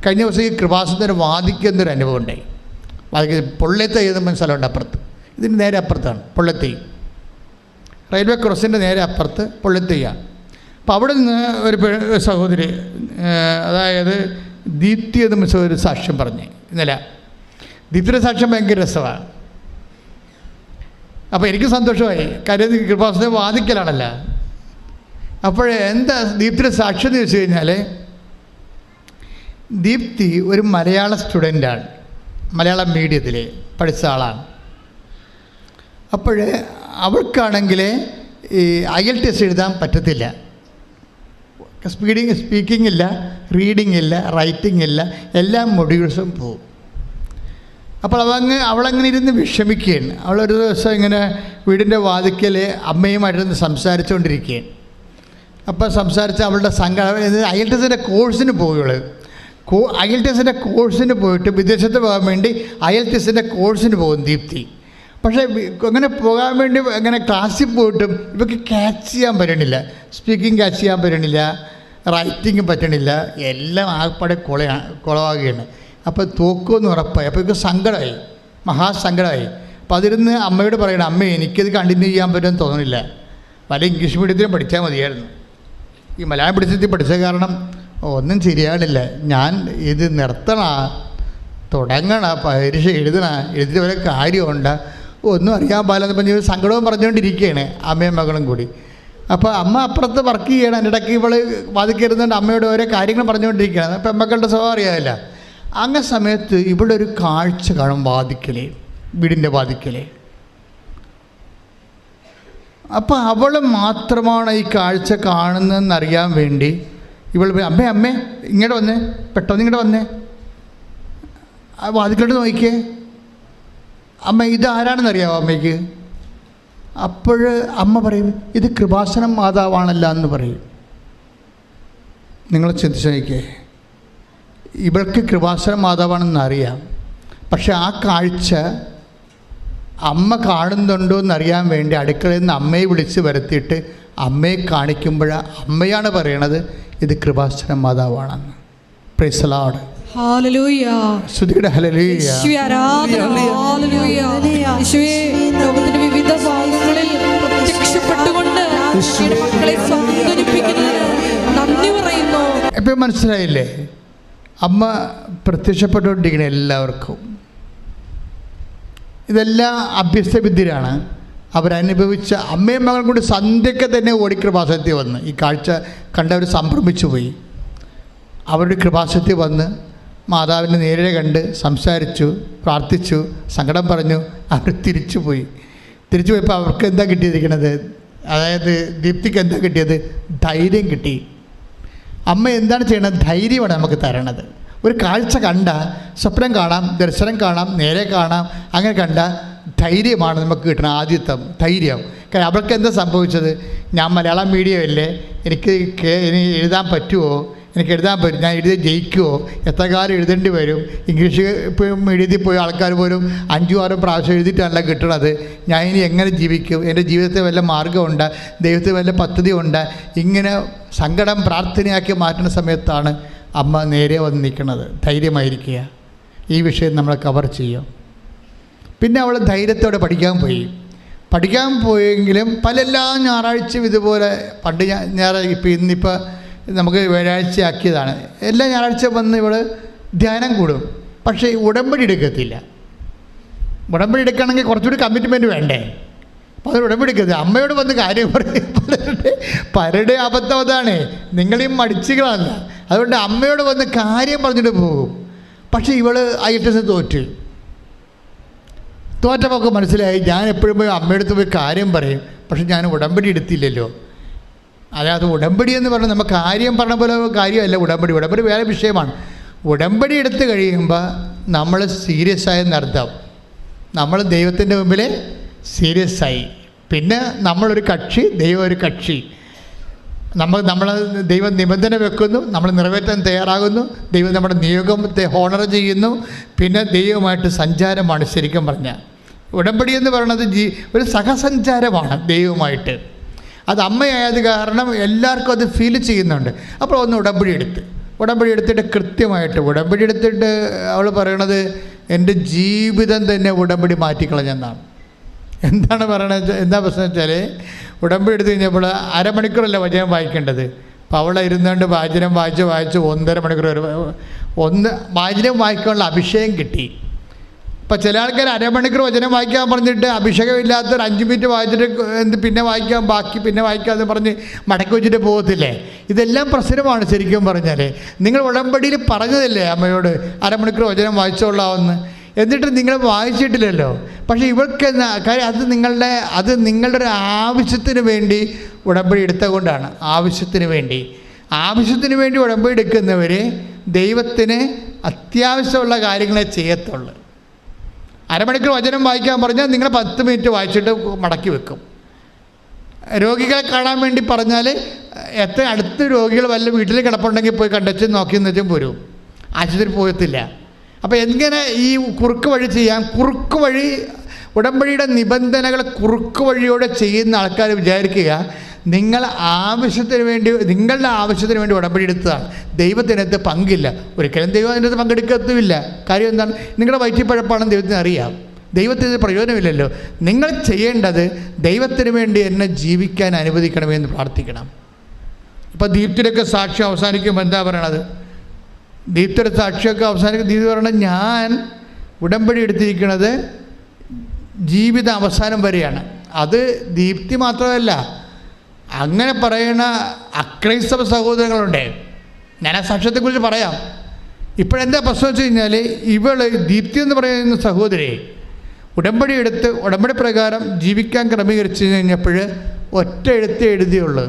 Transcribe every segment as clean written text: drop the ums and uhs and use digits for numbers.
കഴിഞ്ഞ ദിവസം ഈ കൃപാസനത്തിന് വാദിക്കുന്നൊരു അനുഭവം ഉണ്ടായി. പൊള്ളത്തെ എഴുതുമ്പോൾ സ്ഥലമുണ്ട് അപ്പുറത്ത്, ഇതിന് നേരെ അപ്പുറത്താണ് പൊള്ളത്തൈ, റെയിൽവേ ക്രോസിൻ്റെ നേരെ അപ്പുറത്ത് പൊള്ളത്തൈയാണ്. അപ്പോൾ അവിടെ നിന്ന് ഒരു സഹോദരി, അതായത് ദീപ്തി എന്ന് ഒരു സാക്ഷ്യം പറഞ്ഞ് ഇന്നലെ. ദീപ്തിയുടെ സാക്ഷ്യം ഭയങ്കര രസമാണ്. അപ്പോൾ എനിക്ക് സന്തോഷമായി, കാര്യം കൃപാസനം വാദിക്കലാണല്ലോ. അപ്പോൾ എന്താ ദീപ്തിയുടെ സാക്ഷ്യം എന്ന് ചോദിച്ചു കഴിഞ്ഞാൽ, ദീപ്തി ഒരു മലയാള സ്റ്റുഡൻ്റാണ്, മലയാളം മീഡിയത്തിൽ പഠിച്ച ആളാണ്. അപ്പോൾ അവൾക്കാണെങ്കിൽ ഈ IELTS എഴുതാൻ പറ്റത്തില്ല. സ്പീക്കിംഗ് ഇല്ല, റീഡിംഗ് ഇല്ല, റൈറ്റിംഗ് ഇല്ല, എല്ലാ മൊഡ്യൂൾസും പോകും. അപ്പോൾ അവളങ്ങനെ ഇരുന്ന് വിഷമിക്കുകയാണ്. അവളൊരു ദിവസം ഇങ്ങനെ വീടിൻ്റെ വാതിക്കൽ അമ്മയുമായിട്ടിരുന്ന് സംസാരിച്ചുകൊണ്ടിരിക്കുകയാണ്. അപ്പോൾ സംസാരിച്ച് അവളുടെ IELTSൻ്റെ കോഴ്സിന് പോവുകയുള്ളൂ. IELTSൻ്റെ കോഴ്സിന് പോയിട്ട് വിദേശത്ത് പോകാൻ വേണ്ടി IELTSൻ്റെ കോഴ്സിന് പോകും ദീപ്തി. പക്ഷേ അങ്ങനെ പോകാൻ വേണ്ടി അങ്ങനെ ക്ലാസ്സിൽ പോയിട്ടും ഇവർക്ക് ക്യാച്ച് ചെയ്യാൻ പറ്റണില്ല. സ്പീക്കിംഗ് ക്യാച്ച് ചെയ്യാൻ പറ്റണില്ല, റൈറ്റിംഗ് പറ്റണില്ല, എല്ലാം ആകപ്പാടെ കുളവാകുകയാണ്. അപ്പോൾ തോക്കുമെന്ന് ഉറപ്പായി. അപ്പോൾ ഇവർക്ക് സങ്കടമായി, മഹാസങ്കടമായി. അപ്പോൾ അതിരുന്ന് അമ്മയോട് പറയണം, അമ്മ എനിക്കത് കണ്ടിന്യൂ ചെയ്യാൻ പറ്റുമെന്ന് തോന്നുന്നില്ല, വല്ല ഇംഗ്ലീഷ് മീഡിയത്തിലും പഠിച്ചാൽ മതിയായിരുന്നു. ഈ മലയാളം പഠിച്ചത്തിൽ പഠിച്ച കാരണം ഒന്നും ശരിയാണില്ല, ഞാൻ ഇത് നിർത്തണ, തുടങ്ങണ, പരീക്ഷ എഴുതിയിട്ട് വല്ല കാര്യമുണ്ട്, ഒന്നും അറിയാൻ പാടില്ലെന്ന് പറഞ്ഞ് സങ്കടവും പറഞ്ഞുകൊണ്ടിരിക്കുകയാണ് അമ്മയും മകളും കൂടി. അപ്പോൾ അമ്മ അപ്പുറത്ത് വർക്ക് ചെയ്യണം, എൻ്റെ ഇടയ്ക്ക് ഇവൾ വാദിക്കരുന്നുണ്ട്, അമ്മയോട് ഓരോ കാര്യങ്ങൾ പറഞ്ഞുകൊണ്ടിരിക്കുകയാണ്. അപ്പോൾ അമ്മക്കളുടെ സ്വഭാവം അറിയാമില്ല. അങ്ങനെ സമയത്ത് ഇവിടെ ഒരു കാഴ്ച കാണും വാതിക്കലേ, വീടിൻ്റെ വാതിക്കലേ. അപ്പോൾ അവൾ മാത്രമാണ് ഈ കാഴ്ച കാണുന്നതെന്നറിയാൻ വേണ്ടി ഇവൾ അമ്മേ ഇങ്ങോട്ട് വന്നേ, പെട്ടെന്ന് ഇങ്ങോട്ട് വന്നേ, ആ വാതിക്കലോട്ട് നോക്കിയേ, അമ്മ ഇതാരാണെന്നറിയാമോ അമ്മയ്ക്ക്? അപ്പോൾ അമ്മ പറയും, ഇത് കൃപാസനം മാതാവാണല്ല എന്ന് പറയും. നിങ്ങൾ ചിന്തിച്ച് നോക്കിയേ, ഇവൾക്ക് കൃപാസനം മാതാവാണെന്ന് അറിയാം, പക്ഷെ ആ കാഴ്ച അമ്മ കാണുന്നുണ്ടോ എന്നറിയാൻ വേണ്ടി അടുക്കളയിൽ നിന്ന് അമ്മയെ വിളിച്ച് വരുത്തിയിട്ട് അമ്മയെ കാണിക്കുമ്പോൾ അമ്മയാണ് പറയണത് ഇത് കൃപാസനം മാതാവാണെന്ന്. Praise the lord. ഹല്ലേലൂയ. സ്തുതിയുടെ ഹല്ലേലൂയ. യേശുവേ ആരാധന. ഹല്ലേലൂയ. യേശുവേ ലോകത്തിന്റെ വിവിധ ഭാഗങ്ങളിൽ പ്രത്യക്ഷപ്പെട്ടുകൊണ്ട് മക്കളെ സാന്ത്വനിപ്പിക്കുന്നതിന് നന്ദി പറയുന്നു. ഇപ്പം മനസ്സിലായില്ലേ, അമ്മ പ്രത്യക്ഷപ്പെട്ടുകൊണ്ടിരിക്കുന്ന എല്ലാവർക്കും. ഇതെല്ലാം അഭ്യസ്തവിദ്യരാണ്, അവരനുഭവിച്ച അമ്മയും മകളും കൂടി സന്ധ്യയ്ക്ക് തന്നെ ഓടി കൃപാസനത്തിൽ വന്ന് ഈ കാഴ്ച കണ്ടവർ സംഭ്രമിച്ചു പോയി. അവരുടെ കൃപാസനത്തിൽ വന്ന് മാതാവിനെ നേരെ കണ്ട് സംസാരിച്ചു, പ്രാർത്ഥിച്ചു, സങ്കടം പറഞ്ഞു. അവർ തിരിച്ചു പോയപ്പോൾ അവർക്ക് എന്താ കിട്ടിയിരിക്കണത്? അതായത് ദീപ്തിക്ക് എന്താ കിട്ടിയത്? ധൈര്യം കിട്ടി. അമ്മ എന്താണ് ചെയ്യണത്? ധൈര്യമാണ് നമുക്ക് തരണത്. ഒരു കാഴ്ച കണ്ട, സ്വപ്നം കാണാം, ദർശനം കാണാം, നേരെ കാണാം, അങ്ങനെ കണ്ട ധൈര്യമാണ് നമുക്ക് കിട്ടണം. ആദ്യത്തെ ധൈര്യം. കാരണം അവൾക്ക് എന്താ സംഭവിച്ചത്? ഞാൻ മലയാളം മീഡിയമല്ലേ, എനിക്ക് ഇനി എഴുതാൻ പറ്റുമോ, എനിക്ക് എഴുതാൻ പറ്റും, ഞാൻ എഴുതി ജയിക്കുമോ, എത്ര കാലം എഴുതേണ്ടി വരും, ഇംഗ്ലീഷ് ഇപ്പോൾ മീഡിയത്തിൽ പോയി ആൾക്കാർ പോലും 5-6 പ്രാവശ്യം എഴുതിയിട്ടല്ല കിട്ടണത്, ഞാൻ ഇനി എങ്ങനെ ജീവിക്കും, എൻ്റെ ജീവിതത്തിൽ വല്ല മാർഗമുണ്ട്, ദൈവത്തിൽ വല്ല പദ്ധതി ഉണ്ട്, ഇങ്ങനെ സങ്കടം പ്രാർത്ഥനയാക്കി മാറ്റുന്ന സമയത്താണ് അമ്മ നേരെ വന്ന് നിൽക്കുന്നത്. ധൈര്യമായിരിക്കുക, ഈ വിഷയം നമ്മൾ കവർ ചെയ്യും. പിന്നെ അവൾ ധൈര്യത്തോടെ പഠിക്കാൻ പോയെങ്കിലും എല്ലാ ഞായറാഴ്ചയും ഇതുപോലെ, പണ്ട് ഇന്നിപ്പോൾ നമുക്ക് വ്യാഴാഴ്ചയാക്കിയതാണ്, എല്ലാ ഞായറാഴ്ച വന്ന് ഇവൾ ധ്യാനം കൂടും. പക്ഷേ ഉടമ്പടി എടുക്കത്തില്ല. ഉടമ്പടി എടുക്കുകയാണെങ്കിൽ കുറച്ചുകൂടി കമ്മിറ്റ്മെൻറ്റ് വേണ്ടേ? അപ്പോൾ അത് ഉടമ്പടി എടുക്കത്തില്ല. അമ്മയോട് വന്ന് കാര്യം പറയും. പലരുടെ അബദ്ധം അതാണ്, നിങ്ങളെയും മടിച്ചുകളല്ല. അതുകൊണ്ട് അമ്മയോട് വന്ന് കാര്യം പറഞ്ഞിട്ട് പോകും. പക്ഷേ ഇവൾ IELTS തോറ്റപ്പോൾ മനസ്സിലായി, ഞാൻ എപ്പോഴും പോയി അമ്മയടുത്ത് പോയി കാര്യം പറയും, പക്ഷെ ഞാൻ ഉടമ്പടി എടുത്തില്ലല്ലോ. അതായത് ഉടമ്പടി എന്ന് പറഞ്ഞാൽ നമുക്ക് കാര്യം പറഞ്ഞ പോലെ കാര്യമല്ല. ഉടമ്പടി വേറെ വിഷയമാണ്. ഉടമ്പടി എടുത്ത് കഴിയുമ്പോൾ നമ്മൾ സീരിയസ് ആയെന്നർത്ഥം. നമ്മൾ ദൈവത്തിൻ്റെ മുമ്പിൽ സീരിയസ് ആയി. പിന്നെ നമ്മളൊരു കക്ഷി, ദൈവം ഒരു കക്ഷി. നമ്മൾ ദൈവം നിബന്ധന വെക്കുന്നു, നമ്മൾ നിറവേറ്റാൻ തയ്യാറാകുന്നു, ദൈവം നമ്മുടെ നിയോഗത്തെ ഹോണർ ചെയ്യുന്നു. പിന്നെ ദൈവമായിട്ട് സഞ്ചാരമാണ് ശരിക്കും പറഞ്ഞാൽ. ഉടമ്പടി എന്ന് പറയുന്നത് ഒരു സഹസഞ്ചാരമാണ് ദൈവമായിട്ട്. അത് അമ്മയായത് കാരണം എല്ലാവർക്കും അത് ഫീൽ ചെയ്യുന്നുണ്ട്. അപ്പോൾ ഒന്ന് ഉടമ്പടി എടുത്ത് ഉടമ്പടി എടുത്തിട്ട് കൃത്യമായിട്ട് ഉടമ്പടി എടുത്തിട്ട് അവൾ പറയണത് എൻ്റെ ജീവിതം തന്നെ ഉടമ്പടി മാറ്റിക്കളഞ്ഞെന്നാണ്. എന്താണ് പറയണത്, എന്താ പ്രശ്നം വെച്ചാൽ ഉടമ്പടി എടുത്ത് കഴിഞ്ഞപ്പോൾ അരമണിക്കൂറല്ല വചനം വായിക്കേണ്ടത്. അപ്പോൾ അവളെ ഇരുന്നുകൊണ്ട് വാചനം വായിച്ച് 1.5 മണിക്കൂർ വരെ വാചനം വായിക്കാനുള്ള അഭിഷേകം കിട്ടി. അപ്പോൾ ചില ആൾക്കാർ അരമണിക്കൂർ വചനം വായിക്കാൻ പറഞ്ഞിട്ട് അഭിഷേകമില്ലാത്തൊരു 5 മിനിറ്റ് വായിച്ചിട്ട് പിന്നെ വായിക്കാം ബാക്കി പിന്നെ വായിക്കാമെന്ന് പറഞ്ഞ് മടക്കി വെച്ചിട്ട് പോകത്തില്ലേ. ഇതെല്ലാം പ്രശ്നമാണ് ശരിക്കും പറഞ്ഞാൽ. നിങ്ങൾ ഉടമ്പടിയിൽ പറഞ്ഞതല്ലേ അമ്മയോട് അരമണിക്കൂർ വചനം വായിച്ചോളാമെന്ന്, എന്നിട്ട് നിങ്ങൾ വായിച്ചിട്ടില്ലല്ലോ. പക്ഷേ ഇവർക്ക് കാര്യം അത് നിങ്ങളുടെ ഒരു ആവശ്യത്തിന് വേണ്ടി ഉടമ്പടി എടുത്തുകൊണ്ടാണ്. ആവശ്യത്തിന് വേണ്ടി ഉടമ്പടി എടുക്കുന്നവർ ദൈവത്തിന് അത്യാവശ്യമുള്ള കാര്യങ്ങളെ ചെയ്യത്തുള്ളൂ. അരമണിക്കൂർ വചനം വായിക്കാൻ പറഞ്ഞാൽ നിങ്ങൾ 10 മിനിറ്റ് വായിച്ചിട്ട് മടക്കി വെക്കും. രോഗികളെ കാണാൻ വേണ്ടി പറഞ്ഞാൽ എത്ര അടുത്ത് രോഗികൾ വല്ല വീട്ടിൽ കിടപ്പുണ്ടെങ്കിൽ പോയി കണ്ടെച്ച് നോക്കിയെന്ന് വെച്ചും പോരും, ആശുപത്രി പോകത്തില്ല. അപ്പോൾ എങ്ങനെ ഈ കുറുക്ക് വഴി ചെയ്യാം? കുറുക്ക് വഴി ഉടമ്പടിയുടെ നിബന്ധനകൾ കുറുക്ക് വഴിയോടെ ചെയ്യുന്ന ആൾക്കാർ വിചാരിക്കുക നിങ്ങളുടെ ആവശ്യത്തിന് വേണ്ടി ഉടമ്പടി എടുത്തതാണ്, ദൈവത്തിനകത്ത് പങ്കില്ല. ഒരിക്കലും ദൈവം അതിനകത്ത് പങ്കെടുക്കത്തുമില്ല. കാര്യം എന്താണ്? നിങ്ങളുടെ വയറ്റിപ്പഴപ്പാണെന്ന് ദൈവത്തിന് അറിയാം. ദൈവത്തിന് പ്രയോജനമില്ലല്ലോ. നിങ്ങൾ ചെയ്യേണ്ടത് ദൈവത്തിന് വേണ്ടി എന്നെ ജീവിക്കാൻ അനുവദിക്കണമെന്ന് പ്രാർത്ഥിക്കണം. ഇപ്പോൾ ദീപ്തിയുടെയൊക്കെ സാക്ഷ്യം അവസാനിക്കുമ്പോൾ എന്താ പറയണത്? ദീപ്തിയുടെ സാക്ഷിയൊക്കെ അവസാനിക്കും. ദീപ്തി പറയണത് ഞാൻ ഉടമ്പടി എടുത്തിരിക്കുന്നത് ജീവിത അവസാനം വരെയാണ്. അത് ദീപ്തി മാത്രമല്ല, അങ്ങനെ പറയുന്ന അക്രൈസ്തവ സഹോദരങ്ങളുണ്ട്. ഞാൻ ആ സാക്ഷ്യത്തെക്കുറിച്ച് പറയാം. ഇപ്പോഴെന്താ പ്രശ്നം വെച്ച് കഴിഞ്ഞാൽ ദീപ്തി എന്ന് പറയുന്ന സഹോദരി ഉടമ്പടി പ്രകാരം ജീവിക്കാൻ ക്രമീകരിച്ച് കഴിഞ്ഞപ്പോൾ ഒറ്റ എഴുതിയുള്ളൂ.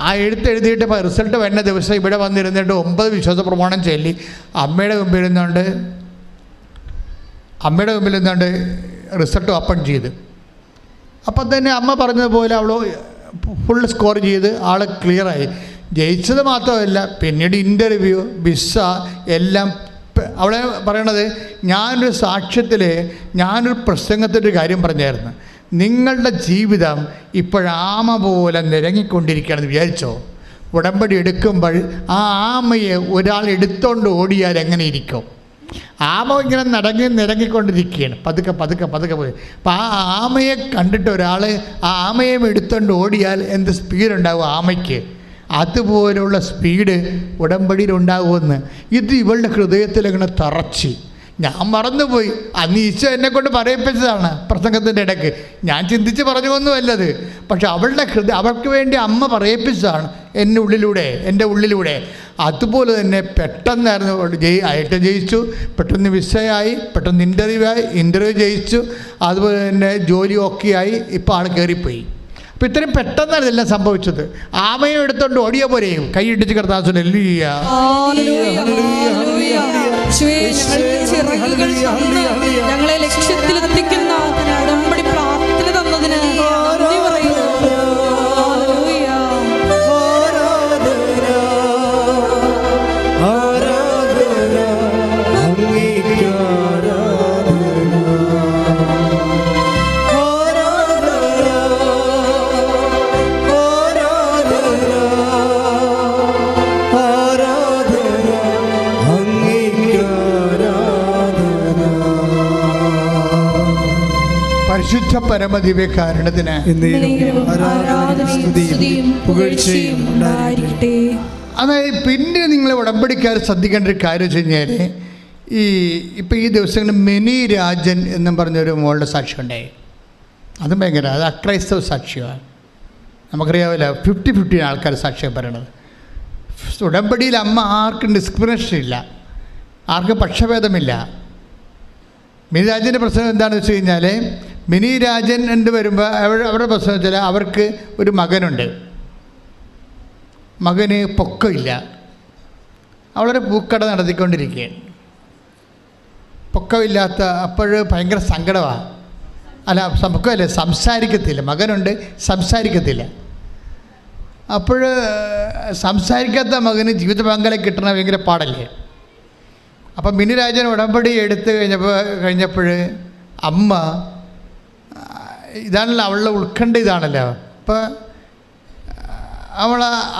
ആ എഴുതിയിട്ട് റിസൾട്ട് വരുന്ന ദിവസം ഇവിടെ വന്നിരുന്നിട്ട് 9 വിശ്വാസ പ്രമാണം ചൊല്ലി അമ്മയുടെ മുമ്പിൽ നിന്നുകൊണ്ട് റിസൾട്ട് ഓപ്പൺ ചെയ്ത്. അപ്പം തന്നെ അമ്മ പറഞ്ഞതുപോലെ അവൾ ഫുൾ സ്കോർ ചെയ്ത് ആൾ ക്ലിയറായി. ജയിച്ചത് മാത്രമല്ല, പിന്നീട് ഇൻ്റർവ്യൂ, വിസ എല്ലാം. അവളെ പറയണത് ഞാനൊരു പ്രസംഗത്തിൻ്റെ കാര്യം പറഞ്ഞായിരുന്നു. നിങ്ങളുടെ ജീവിതം ഇപ്പോഴാമ പോലെ നിരങ്ങിക്കൊണ്ടിരിക്കുകയാണെന്ന് വിചാരിച്ചോ? ഉടമ്പടി എടുക്കുമ്പോൾ ആ ആമയെ ഒരാൾ എടുത്തോണ്ട് ഓടിയാൽ എങ്ങനെ ഇരിക്കും? ആമ ഇങ്ങനെ നിരങ്ങിക്കൊണ്ടിരിക്കുകയാണ്, പതുക്കെ പോയി. അപ്പം ആ ആമയെ കണ്ടിട്ട് ഒരാൾ ആ ആമയെ എടുത്തോണ്ട് ഓടിയാൽ എന്ത് സ്പീഡ് ഉണ്ടാവും ആമയ്ക്ക്? അതുപോലുള്ള സ്പീഡ് ഉടമ്പടിയിൽ ഉണ്ടാകുമെന്ന്. ഇത് ഇവളുടെ ഹൃദയത്തിൽ അങ്ങനെ തറച്ച്. ഞാൻ മറന്നുപോയി. അന്ന് ഈശോ എന്നെക്കൊണ്ട് പറയിപ്പിച്ചതാണ് പ്രസംഗത്തിൻ്റെ ഇടയ്ക്ക്. ഞാൻ ചിന്തിച്ച് പറഞ്ഞൊന്നുമല്ലത്. പക്ഷെ അവൾക്ക് വേണ്ടി അമ്മ പറയിപ്പിച്ചതാണ് എൻ്റെ ഉള്ളിലൂടെ. അതുപോലെ തന്നെ പെട്ടെന്നായിരുന്നു ആയിട്ട് ജയിച്ചു, പെട്ടെന്ന് വിസയായി, പെട്ടെന്ന് ഇൻ്റർവ്യൂ ജയിച്ചു, അതുപോലെ തന്നെ ജോലി ഓക്കെ ആയി. ഇപ്പോൾ ആൾ കയറിപ്പോയി. അപ്പോൾ ഇത്രയും പെട്ടെന്നാണ് ഇതെല്ലാം സംഭവിച്ചത്. ആമയും എടുത്തോണ്ട് ഓടിയ പോലെയും കൈയിട്ടിച്ച് കർത്താവിനെ ഞങ്ങളെ ലക്ഷ്യത്തിലെത്തിക്കുന്ന ഉടമ്പടി പ്രാർത്ഥന തന്നതിന് നന്ദി പറയുന്നു. പരിശുദ്ധ പരമദിവ്യകാരുണ്യത്തിന് അതായത് പിന്നെ നിങ്ങൾ ഉടമ്പടിക്കാർ ശ്രദ്ധിക്കേണ്ട ഒരു കാര്യം വെച്ച് കഴിഞ്ഞാൽ ഇപ്പം ഈ ദിവസങ്ങളിൽ മിനി രാജൻ എന്നും പറഞ്ഞൊരു മോളുടെ സാക്ഷ്യം ഉണ്ടായി. അതും ഭയങ്കര, അത് അക്രൈസ്തവ സാക്ഷ്യമാണ്. നമുക്കറിയാമല്ലോ 50-50 ആൾക്കാർ സാക്ഷ്യം പറയണത്. ഉടമ്പടിയിൽ അമ്മ ആർക്കും ഡിസ്ക്രിമിനേഷൻ ഇല്ല, ആർക്കും പക്ഷഭേദമില്ല. മിനി രാജൻ്റെ പ്രശ്നം എന്താണെന്ന് വെച്ച് കഴിഞ്ഞാൽ മിനി രാജൻ എന്ന് വരുമ്പോൾ അവരുടെ പ്രശ്നം വെച്ചാൽ അവർക്ക് ഒരു മകനുണ്ട്. മകന് പൊക്കമില്ല. അവളൊരു പൂക്കട നടത്തിക്കൊണ്ടിരിക്കുകയാണ്. പൊക്കമില്ലാത്ത അപ്പോൾ ഭയങ്കര സങ്കടമാണ്. പൊക്കമല്ലേ, സംസാരിക്കത്തില്ല. മകനുണ്ട്, സംസാരിക്കത്തില്ല. അപ്പോൾ സംസാരിക്കാത്ത മകന് ജീവിത പങ്കാളി കിട്ടണ ഭയങ്കര പാടല്ലേ. അപ്പം മിനി രാജൻ ഉടമ്പടി എടുത്തു കഴിഞ്ഞപ്പോൾ അമ്മ ഇതാണല്ലോ അവളുടെ ഉത്കണ്ഠ, ഇതാണല്ലോ. അപ്പോൾ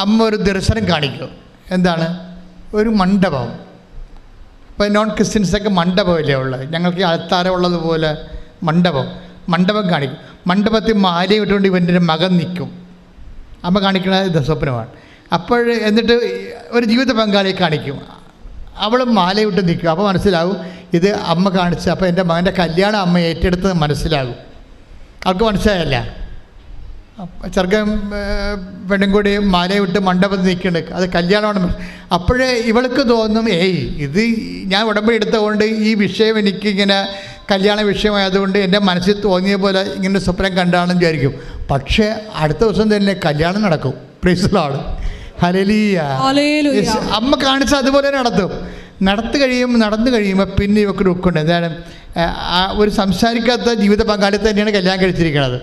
അമ്മ ഒരു ദർശനം കാണിക്കും. എന്താണ് ഒരു മണ്ഡപം. ഇപ്പോൾ നോൺ ക്രിസ്ത്യൻസൊക്കെ മണ്ഡപമല്ലേ ഉള്ളത്, ഞങ്ങൾക്ക് ഈ അൾത്താര ഉള്ളതുപോലെ മണ്ഡപം കാണിക്കും. മണ്ഡപത്തിൽ മാല ഇട്ടുകൊണ്ട് ഇവൻ്റെ മകൻ നിൽക്കും. അമ്മ കാണിക്കുന്നത് സ്വപ്നമാണ്. അപ്പോൾ എന്നിട്ട് ഒരു ജീവിത പങ്കാളിയെ കാണിക്കും, അവൾ മാലയിട്ട് നിൽക്കും. അപ്പോൾ മനസ്സിലാവും ഇത് അമ്മ കാണിച്ച്, അപ്പോൾ എൻ്റെ മകൻ്റെ കല്യാണം അമ്മ ഏറ്റെടുത്തത് മനസ്സിലാകും. അവൾക്ക് മനസ്സിലായല്ല, ചെറുക്കൻ പെണ്ണും കൂടി മാലയിട്ട് മണ്ഡപത്തിൽ നിൽക്കുന്നുണ്ട്, അത് കല്യാണമാണ്. അപ്പോഴേ ഇവൾക്ക് തോന്നും, ഇത് ഞാൻ ഉടമ്പടി എടുത്തതുകൊണ്ട് ഈ വിഷയം എനിക്കിങ്ങനെ കല്യാണ വിഷയമായതുകൊണ്ട് എൻ്റെ മനസ്സിൽ തോന്നിയ പോലെ ഇങ്ങനെ സ്വപ്നം കണ്ടാണെന്ന് വിചാരിക്കും. പക്ഷേ അടുത്ത ദിവസം തന്നെ കല്യാണം നടക്കും. Price the lord, hallelujah. അമ്മ കാണിച്ച അതുപോലെ നടന്നു കഴിയുമ്പോൾ പിന്നെ ഇവർക്ക് ദുഃഖമുണ്ട്. എന്താണ്, ഒരു സംസാരിക്കാത്ത ജീവിത പങ്കാളിത്തെ തന്നെയാണ് കല്യാണം കഴിച്ചിരിക്കുന്നത്.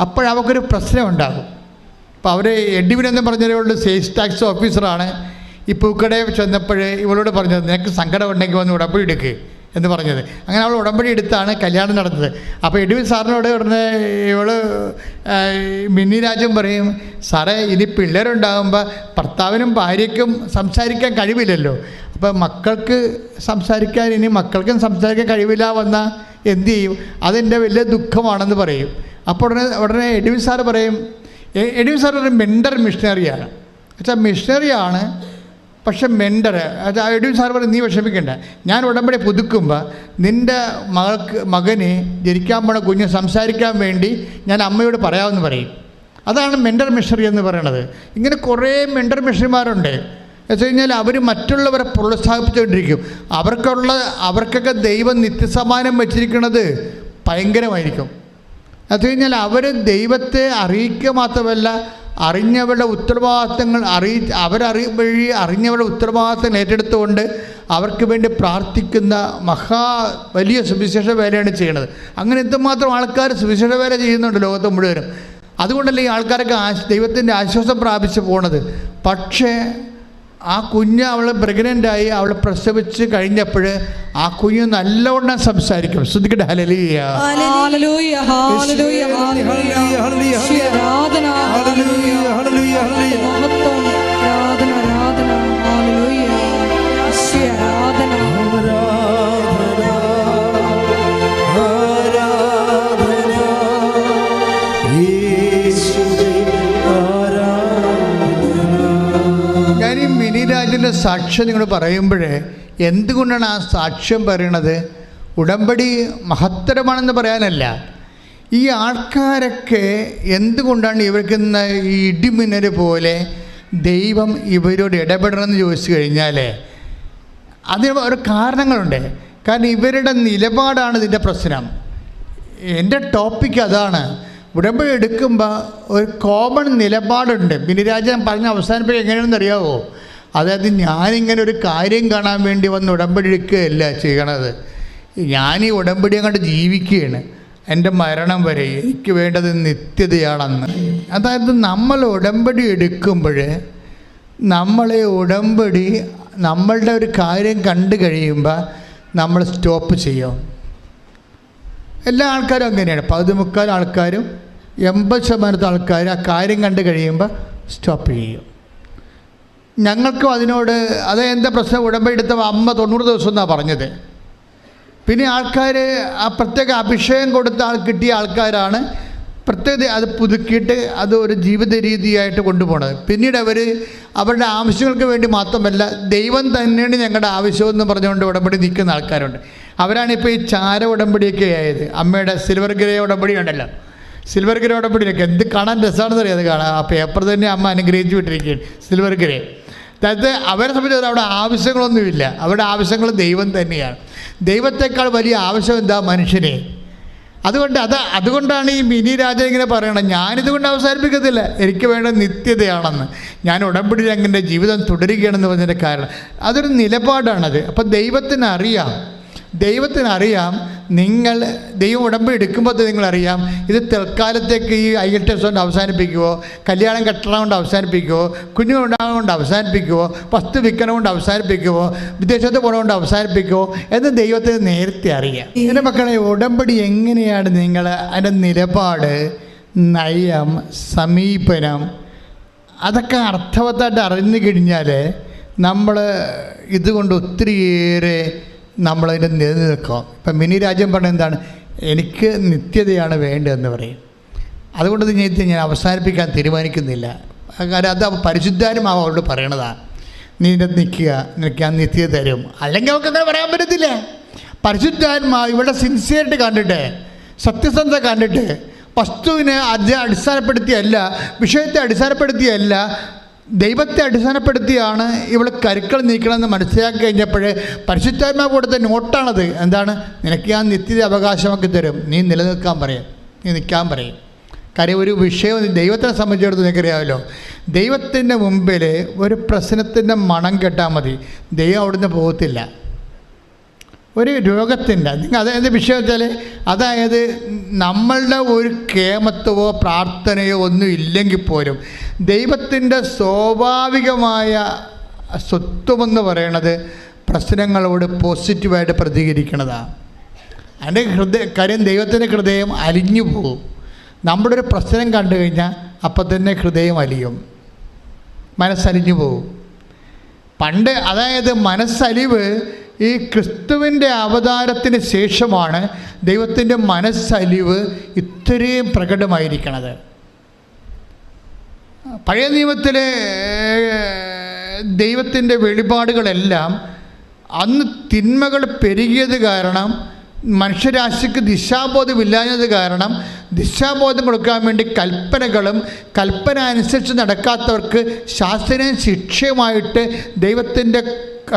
അപ്പോഴവർക്കൊരു പ്രശ്നം ഉണ്ടാകും. അപ്പോൾ അവർ എഡ്വിനെന്ന് പറഞ്ഞവരോട് സെയിൽസ് ടാക്സ് ഓഫീസറാണ്. ഈ പൂക്കടയിൽ ചെന്നപ്പോഴേ ഇവളോട് പറഞ്ഞത്, നിനക്ക് സങ്കടം ഉണ്ടെങ്കിൽ വന്ന് ഉടമ്പടി എടുക്കുക എന്ന് പറഞ്ഞത്. അങ്ങനെ അവൾ ഉടമ്പടി എടുത്താണ് കല്യാണം നടന്നത്. അപ്പോൾ എഡ്വിൻ സാറിനോട് ഉടനെ ഇവള് മിന്നി രാജൻ പറയും, സാറേ ഇനി പിള്ളേരുണ്ടാകുമ്പോൾ ഭർത്താവിനും ഭാര്യയ്ക്കും സംസാരിക്കാൻ കഴിവില്ലല്ലോ, അപ്പോൾ മക്കൾക്കും സംസാരിക്കാൻ കഴിവില്ല വന്നാൽ എന്തു ചെയ്യും, അതെൻ്റെ വലിയ ദുഃഖമാണെന്ന് പറയും. അപ്പോൾ ഉടനെ എഡ്വിൻ സാറ് പറയും, എഡ്വിൻ സാർ ഒരു മെൻഡർ മിഷണറിയാണ്. വെച്ചാൽ മിഷണറിയാണ്, പക്ഷെ മെൻഡർ. എഡ്വിൻ സാർ പറയും, നീ വിഷമിക്കണ്ട, ഞാൻ ഉടമ്പടി പുതുക്കുമ്പോൾ നിൻ്റെ മകന് ജനിക്കാൻ പോണ കുഞ്ഞ് സംസാരിക്കാൻ വേണ്ടി ഞാൻ അമ്മയോട് പറയാമെന്ന് പറയും. അതാണ് മെൻഡർ മിഷണറി എന്ന് പറയണത്. ഇങ്ങനെ കുറേ മെൻഡർ മിഷണറിമാരുണ്ട്. വെച്ച് കഴിഞ്ഞാൽ അവർ മറ്റുള്ളവരെ പ്രോത്സാഹിപ്പിച്ചുകൊണ്ടിരിക്കും. അവർക്കൊക്കെ ദൈവം നിത്യസമാനം വച്ചിരിക്കുന്നത് ഭയങ്കരമായിരിക്കും. അത് കഴിഞ്ഞാൽ അവർ ദൈവത്തെ അറിയിക്കുക മാത്രമല്ല, അറിഞ്ഞവരുടെ ഉത്തരവാദിത്തങ്ങൾ അറിഞ്ഞവരുടെ ഉത്തരവാദിത്തങ്ങൾ ഏറ്റെടുത്തുകൊണ്ട് അവർക്ക് വേണ്ടി പ്രാർത്ഥിക്കുന്ന വലിയ സുവിശേഷ വേലയാണ് ചെയ്യുന്നത്. അങ്ങനെ എന്തുമാത്രം ആൾക്കാർ സുവിശേഷ വേല ചെയ്യുന്നുണ്ട് ലോകത്ത് മുഴുവനും. അതുകൊണ്ടല്ലേ ഈ ആൾക്കാരൊക്കെ ദൈവത്തിൻ്റെ ആശ്വാസം പ്രാപിച്ച് പോണത്. പക്ഷേ ആ കുഞ്ഞ് അവൾ പ്രഗ്നൻ്റായി, അവൾ പ്രസവിച്ച് കഴിഞ്ഞപ്പോൾ ആ കുഞ്ഞ് നല്ലവണ്ണം സംസാരിക്കും. ശ്രദ്ധിക്കട്ടെ, ഹല്ലേലൂയ. മിനിരാജിൻ്റെ സാക്ഷ്യം നിങ്ങൾ പറയുമ്പോഴേ എന്തുകൊണ്ടാണ് ആ സാക്ഷ്യം പറയണത്? ഉടമ്പടി മഹത്തരമാണെന്ന് പറയാനല്ല. ഈ ആൾക്കാരൊക്കെ എന്തുകൊണ്ടാണ് ഇവർക്ക് ഈ ഇടിമിന്നൽ പോലെ ദൈവം ഇവരോട് ഇടപെടണമെന്ന് ചോദിച്ചു കഴിഞ്ഞാൽ അതിന് ഒരു കാരണങ്ങളുണ്ട്. കാരണം ഇവരുടെ നിലപാടാണ് ഇതിൻ്റെ പ്രശ്നം. എൻ്റെ ടോപ്പിക്ക് അതാണ്. ഉടമ്പടി എടുക്കുമ്പോൾ ഒരു കോമൺ നിലപാടുണ്ട്. മിനിരാജൻ പറഞ്ഞ് അവസാനിപ്പിക്കുക എങ്ങനെയാണെന്ന് അറിയാമോ? അതായത് ഞാനിങ്ങനെ ഒരു കാര്യം കാണാൻ വേണ്ടി വന്ന് ഉടമ്പടി എടുക്കുകയല്ല ചെയ്യണത്. ഞാൻ ഈ ഉടമ്പടി അങ്ങോട്ട് ജീവിക്കുകയാണ് എൻ്റെ മരണം വരെ. എനിക്ക് വേണ്ടത് നിത്യതയാണെന്ന്. അതായത് നമ്മൾ ഉടമ്പടി എടുക്കുമ്പോൾ നമ്മളുടെ ഒരു കാര്യം കണ്ടു കഴിയുമ്പോൾ നമ്മൾ സ്റ്റോപ്പ് ചെയ്യും. എല്ലാ ആൾക്കാരും അങ്ങനെയാണ്. 15 ആൾക്കാരും 80% ആൾക്കാർ ആ കാര്യം കണ്ടു കഴിയുമ്പോൾ സ്റ്റോപ്പ് ചെയ്യും. ഞങ്ങൾക്കും അതിനോട് എന്താ പ്രശ്നം, ഉടമ്പടി എടുത്തപ്പോൾ അമ്മ 90 ദിവസം എന്നാണ് പറഞ്ഞത്. പിന്നെ ആൾക്കാർ ആ പ്രത്യേക അഭിഷേകം കൊടുത്ത കിട്ടിയ ആൾക്കാരാണ് പ്രത്യേകത അത് പുതുക്കിയിട്ട് അത് ഒരു ജീവിത രീതിയായിട്ട് കൊണ്ടുപോകുന്നത്. പിന്നീട് അവരുടെ ആവശ്യങ്ങൾക്ക് വേണ്ടി മാത്രമല്ല, ദൈവം തന്നെയാണ് ഞങ്ങളുടെ ആവശ്യമെന്ന് പറഞ്ഞുകൊണ്ട് ഉടമ്പടി നിൽക്കുന്ന ആൾക്കാരുണ്ട്. അവരാണിപ്പോൾ ഈ ചാര ഉടമ്പടിയൊക്കെ ആയത്. അമ്മയുടെ സിൽവർ ഗ്രേ ഉടമ്പടി ഉണ്ടല്ലോ, സിൽവർ ഗ്രേ ഉടമ്പടിയൊക്കെ എന്ത് കാണാൻ രസമാണെന്ന് അറിയാം. അത് കാണാം, ആ പേപ്പർ തന്നെ അമ്മ അനുഗ്രഹിച്ച് വിട്ടിരിക്കുകയാണ് സിൽവർ ഗ്രേ. അതായത് അവരെ സംബന്ധിച്ച് അവിടെ ആവശ്യങ്ങളൊന്നുമില്ല, അവരുടെ ആവശ്യങ്ങൾ ദൈവം തന്നെയാണ്. ദൈവത്തെക്കാൾ വലിയ ആവശ്യം എന്താ? മനുഷ്യനെ. അതുകൊണ്ടാണ് ഈ മിനി രാജൻ ഇങ്ങനെ പറയണം, ഞാനിതുകൊണ്ട് അവസാനിപ്പിക്കത്തില്ല, എനിക്ക് വേണ്ട നിത്യതയാണെന്ന്. ഞാൻ ഉടമ്പടി അങ്ങനെ ജീവിതം തുടരുകയാണെന്ന് പറഞ്ഞതിൻ്റെ കാരണം അതൊരു നിലപാടാണത്. അപ്പം ദൈവത്തിനറിയാം നിങ്ങൾ ദൈവം ഉടമ്പടി എടുക്കുമ്പോൾ നിങ്ങളറിയാം ഇത് തൽക്കാലത്തേക്ക് ഈ IELTS കൊണ്ട് അവസാനിപ്പിക്കുമോ, കല്യാണം കെട്ടണം കൊണ്ട് അവസാനിപ്പിക്കുമോ, കുഞ്ഞുങ്ങളുണ്ടാകാൻ കൊണ്ട് അവസാനിപ്പിക്കുമോ, വസ്തു വിൽക്കണം കൊണ്ട് അവസാനിപ്പിക്കുമോ, വിദേശത്ത് പോകണം കൊണ്ട് അവസാനിപ്പിക്കുമോ എന്ന് ദൈവത്തിന് നേരത്തെ അറിയാം. എൻ്റെ മക്കളെ, ഉടമ്പടി എങ്ങനെയാണ് നിങ്ങൾ അതിൻ്റെ നിലപാട്, നയം, സമീപനം അതൊക്കെ അർത്ഥവത്തായിട്ട് അറിഞ്ഞു കഴിഞ്ഞാൽ നമ്മൾ ഇതുകൊണ്ട് ഒത്തിരിയേറെ നമ്മളതിൻ്റെ നിലനിൽക്കും. ഇപ്പം മിനി രാജ്യം പറഞ്ഞ എന്താണ്, എനിക്ക് നിത്യതയാണ് വേണ്ടതെന്ന് പറയും. അതുകൊണ്ട് ഞാൻ അവസാനിപ്പിക്കാൻ തീരുമാനിക്കുന്നില്ല. കാരണം അത് പരിശുദ്ധാത്മാവ് അവരോട് പറയണതാണ്. നീ ഇതിനകത്ത് നിൽക്കുക, നിനക്ക് ഞാൻ നിത്യത തരും. അല്ലെങ്കിൽ അവർക്ക് അങ്ങനെ പറയാൻ പറ്റത്തില്ല. പരിശുദ്ധാത്മാവ് ഇവിടെ സിൻസിയറിറ്റി കണ്ടിട്ട്, സത്യസന്ധത കണ്ടിട്ട്, വസ്തുവിനെ അടിസ്ഥാനപ്പെടുത്തിയല്ല, വിഷയത്തെ അടിസ്ഥാനപ്പെടുത്തിയല്ല, ദൈവത്തെ അടിസ്ഥാനപ്പെടുത്തിയാണ് ഇവിടെ കരുക്കൾ നീക്കണമെന്ന് മനസ്സിലാക്കി കഴിഞ്ഞപ്പോൾ പരിശുദ്ധാത്മാവ് കൊടുത്ത നോട്ടാണത്. എന്താണ്? നിനക്ക് ഞാൻ നിത്യത അവകാശമാക്കി തരും, നീ നിലനിൽക്കാൻ പറയും, നീ നിൽക്കാൻ പറയും. കാര്യം ഒരു വിഷയം ദൈവത്തിനെ സംബന്ധിച്ചിടത്തോളം നിനക്കറിയാമല്ലോ, ദൈവത്തിൻ്റെ മുമ്പിൽ ഒരു പ്രശ്നത്തിൻ്റെ മണം കെട്ടാൽ മതി, ദൈവം അവിടുന്ന് പോകത്തില്ല. ഒരു രോഗത്തിൻ്റെ അതായത് വിഷയം വെച്ചാൽ, അതായത് നമ്മളുടെ ഒരു കേമത്വമോ പ്രാർത്ഥനയോ ഒന്നും ഇല്ലെങ്കിൽ പോലും ദൈവത്തിൻ്റെ സ്വാഭാവികമായ സ്വത്വമെന്ന് പറയണത് പ്രശ്നങ്ങളോട് പോസിറ്റീവായിട്ട് പ്രതികരിക്കണതാണ്. അതിൻ്റെ കാര്യം ദൈവത്തിൻ്റെ ഹൃദയം അലിഞ്ഞു പോകും. നമ്മുടെ ഒരു പ്രശ്നം കണ്ടു കഴിഞ്ഞാൽ അപ്പം തന്നെ ഹൃദയം അലിയും, മനസ്സലിഞ്ഞു പോകും. പണ്ട് അതായത് മനസ്സലിവ് ഈ ക്രിസ്തുവിൻ്റെ അവതാരത്തിന് ശേഷമാണ് ദൈവത്തിൻ്റെ മനസ്സലിവ് ഇത്രയും പ്രകടമായിരിക്കണത്. പഴയ നിയമത്തിലെ ദൈവത്തിൻ്റെ വെളിപാടുകളെല്ലാം അന്ന് തിന്മകൾ പെരുകിയത് കാരണം, മനുഷ്യരാശിക്ക് ദിശാബോധമില്ലാഞ്ഞത് കാരണം ദിശാബോധം കൊടുക്കാൻ വേണ്ടി കൽപ്പനകളും കൽപ്പന അനുസരിച്ച് നടക്കാത്തവർക്ക് ശാസ്ത്രീയ ശിക്ഷയുമായിട്ട് ദൈവത്തിൻ്റെ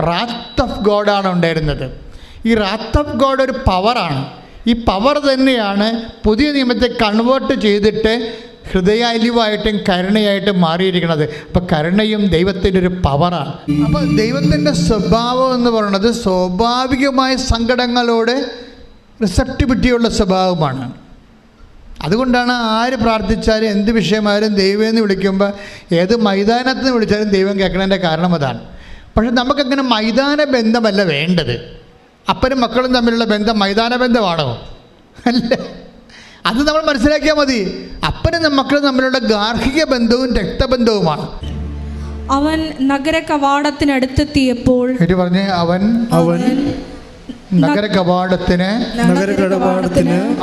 റാത്ത് ഓഫ് ഗോഡാണ് ഉണ്ടായിരുന്നത്. ഈ റാത്ത് ഓഫ് ഗോഡ് ഒരു പവറാണ്. ഈ പവർ തന്നെയാണ് പുതിയ നിയമത്തെ കൺവേർട്ട് ചെയ്തിട്ട് ഹൃദയാലിവായിട്ടും കരുണയായിട്ടും മാറിയിരിക്കുന്നത്. അപ്പോൾ കരുണയും ദൈവത്തിൻ്റെ ഒരു പവറാണ്. അപ്പോൾ ദൈവത്തിൻ്റെ സ്വഭാവം എന്ന് പറയുന്നത് സ്വാഭാവികമായ സങ്കടങ്ങളോട് റിസപ്റ്റിവിറ്റിയുള്ള സ്വഭാവമാണ്. അതുകൊണ്ടാണ് ആര് പ്രാർത്ഥിച്ചാലും എന്ത് വിഷയമായാലും ദൈവം എന്ന് വിളിക്കുമ്പോൾ ഏത് മൈതാനത്ത് നിന്ന് വിളിച്ചാലും ദൈവം കേൾക്കണതിൻ്റെ കാരണം അതാണ്. പക്ഷെ നമുക്കങ്ങനെ മൈതാന ബന്ധമല്ല വേണ്ടത്. അപ്പനും മക്കളും തമ്മിലുള്ള ബന്ധം മൈതാന ബന്ധമാണോ? അല്ല. അത് നമ്മൾ മനസ്സിലാക്കിയാൽ മതി. അപ്പനും മക്കളും തമ്മിലുള്ള ഗാർഹിക ബന്ധവും രക്തബന്ധവുമാണ്. അവൻ നഗര കവാടത്തിനടുത്തെത്തിയപ്പോൾ പറഞ്ഞേ അവൻ നഗര കവാടത്തിന്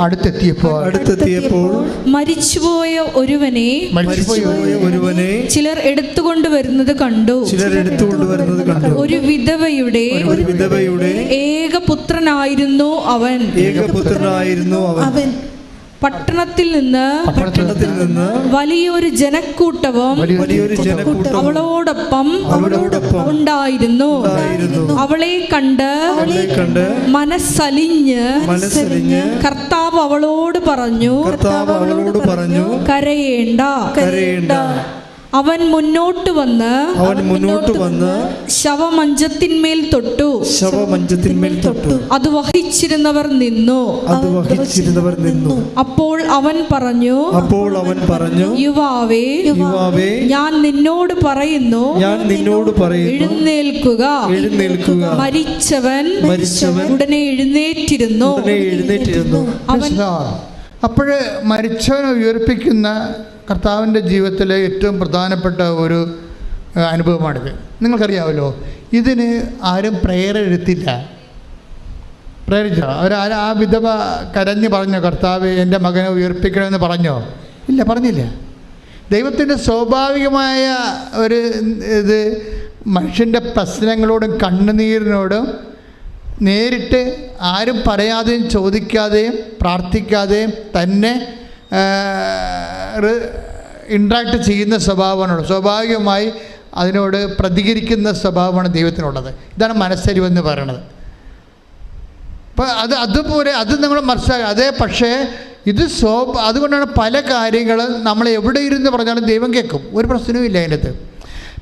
അടുത്തെത്തിയപ്പോൾ മരിച്ചുപോയ ഒരുവനെ ചിലർ എടുത്തുകൊണ്ട് വരുന്നത് കണ്ടു. ഒരു വിധവയുടെ ഏകപുത്രനായിരുന്നു അവൻ. പട്ടണത്തിൽ നിന്ന് വലിയൊരു ജനക്കൂട്ടവും അവളോടൊപ്പം ഉണ്ടായിരുന്നു. അവളെ കണ്ട് മനസ്സലിഞ്ഞ് കർത്താവ് അവളോട് പറഞ്ഞു, കരയേണ്ട. അവൻ മുന്നോട്ട് വന്ന് ശവമഞ്ചത്തിന്മേൽ തൊട്ടു. അത് വഹിച്ചിരുന്നവർ നിന്നു. അപ്പോൾ അവൻ പറഞ്ഞു, യുവാവേ, ഞാൻ നിന്നോട് പറയുന്നു, എഴുന്നേൽക്കുക. മരിച്ചവൻ ഉടനെ എഴുന്നേറ്റിരുന്നു. അപ്പോഴ് മരിച്ചവനെ ഉയർപ്പിക്കുന്ന കർത്താവിൻ്റെ ജീവിതത്തിലെ ഏറ്റവും പ്രധാനപ്പെട്ട ഒരു അനുഭവമാണിത്. നിങ്ങൾക്കറിയാമല്ലോ, ഇതിന് ആരും പ്രേരിച്ചില്ല. ആ വിധവ കരഞ്ഞ് പറഞ്ഞോ, കർത്താവ് എൻ്റെ മകനെ ഉയർപ്പിക്കണമെന്ന് പറഞ്ഞോ? ഇല്ല, പറഞ്ഞില്ല. ദൈവത്തിൻ്റെ സ്വാഭാവികമായ ഒരു ഇത് മനുഷ്യൻ്റെ പ്രശ്നങ്ങളോടും കണ്ണുനീരിനോടും നേരിട്ട് ആരും പറയാതെയും ചോദിക്കാതെയും പ്രാർത്ഥിക്കാതെയും തന്നെ ഇൻട്രാക്ട് ചെയ്യുന്ന സ്വഭാവമാണ്. സ്വാഭാവികമായി അതിനോട് പ്രതികരിക്കുന്ന സ്വഭാവമാണ് ദൈവത്തിനുള്ളത്. ഇതാണ് മനസ്സലിവെന്ന് പറയണത്. അപ്പോൾ അതുപോലെ അത് നമ്മൾ മനസ്സിലാക്കുക. അതേ പക്ഷേ ഇത് അതുകൊണ്ടാണ് പല കാര്യങ്ങളും നമ്മൾ എവിടെ ഇരുന്ന് പറഞ്ഞാലും ദൈവം കേൾക്കും, ഒരു പ്രശ്നവും ഇല്ല അതിനകത്ത്.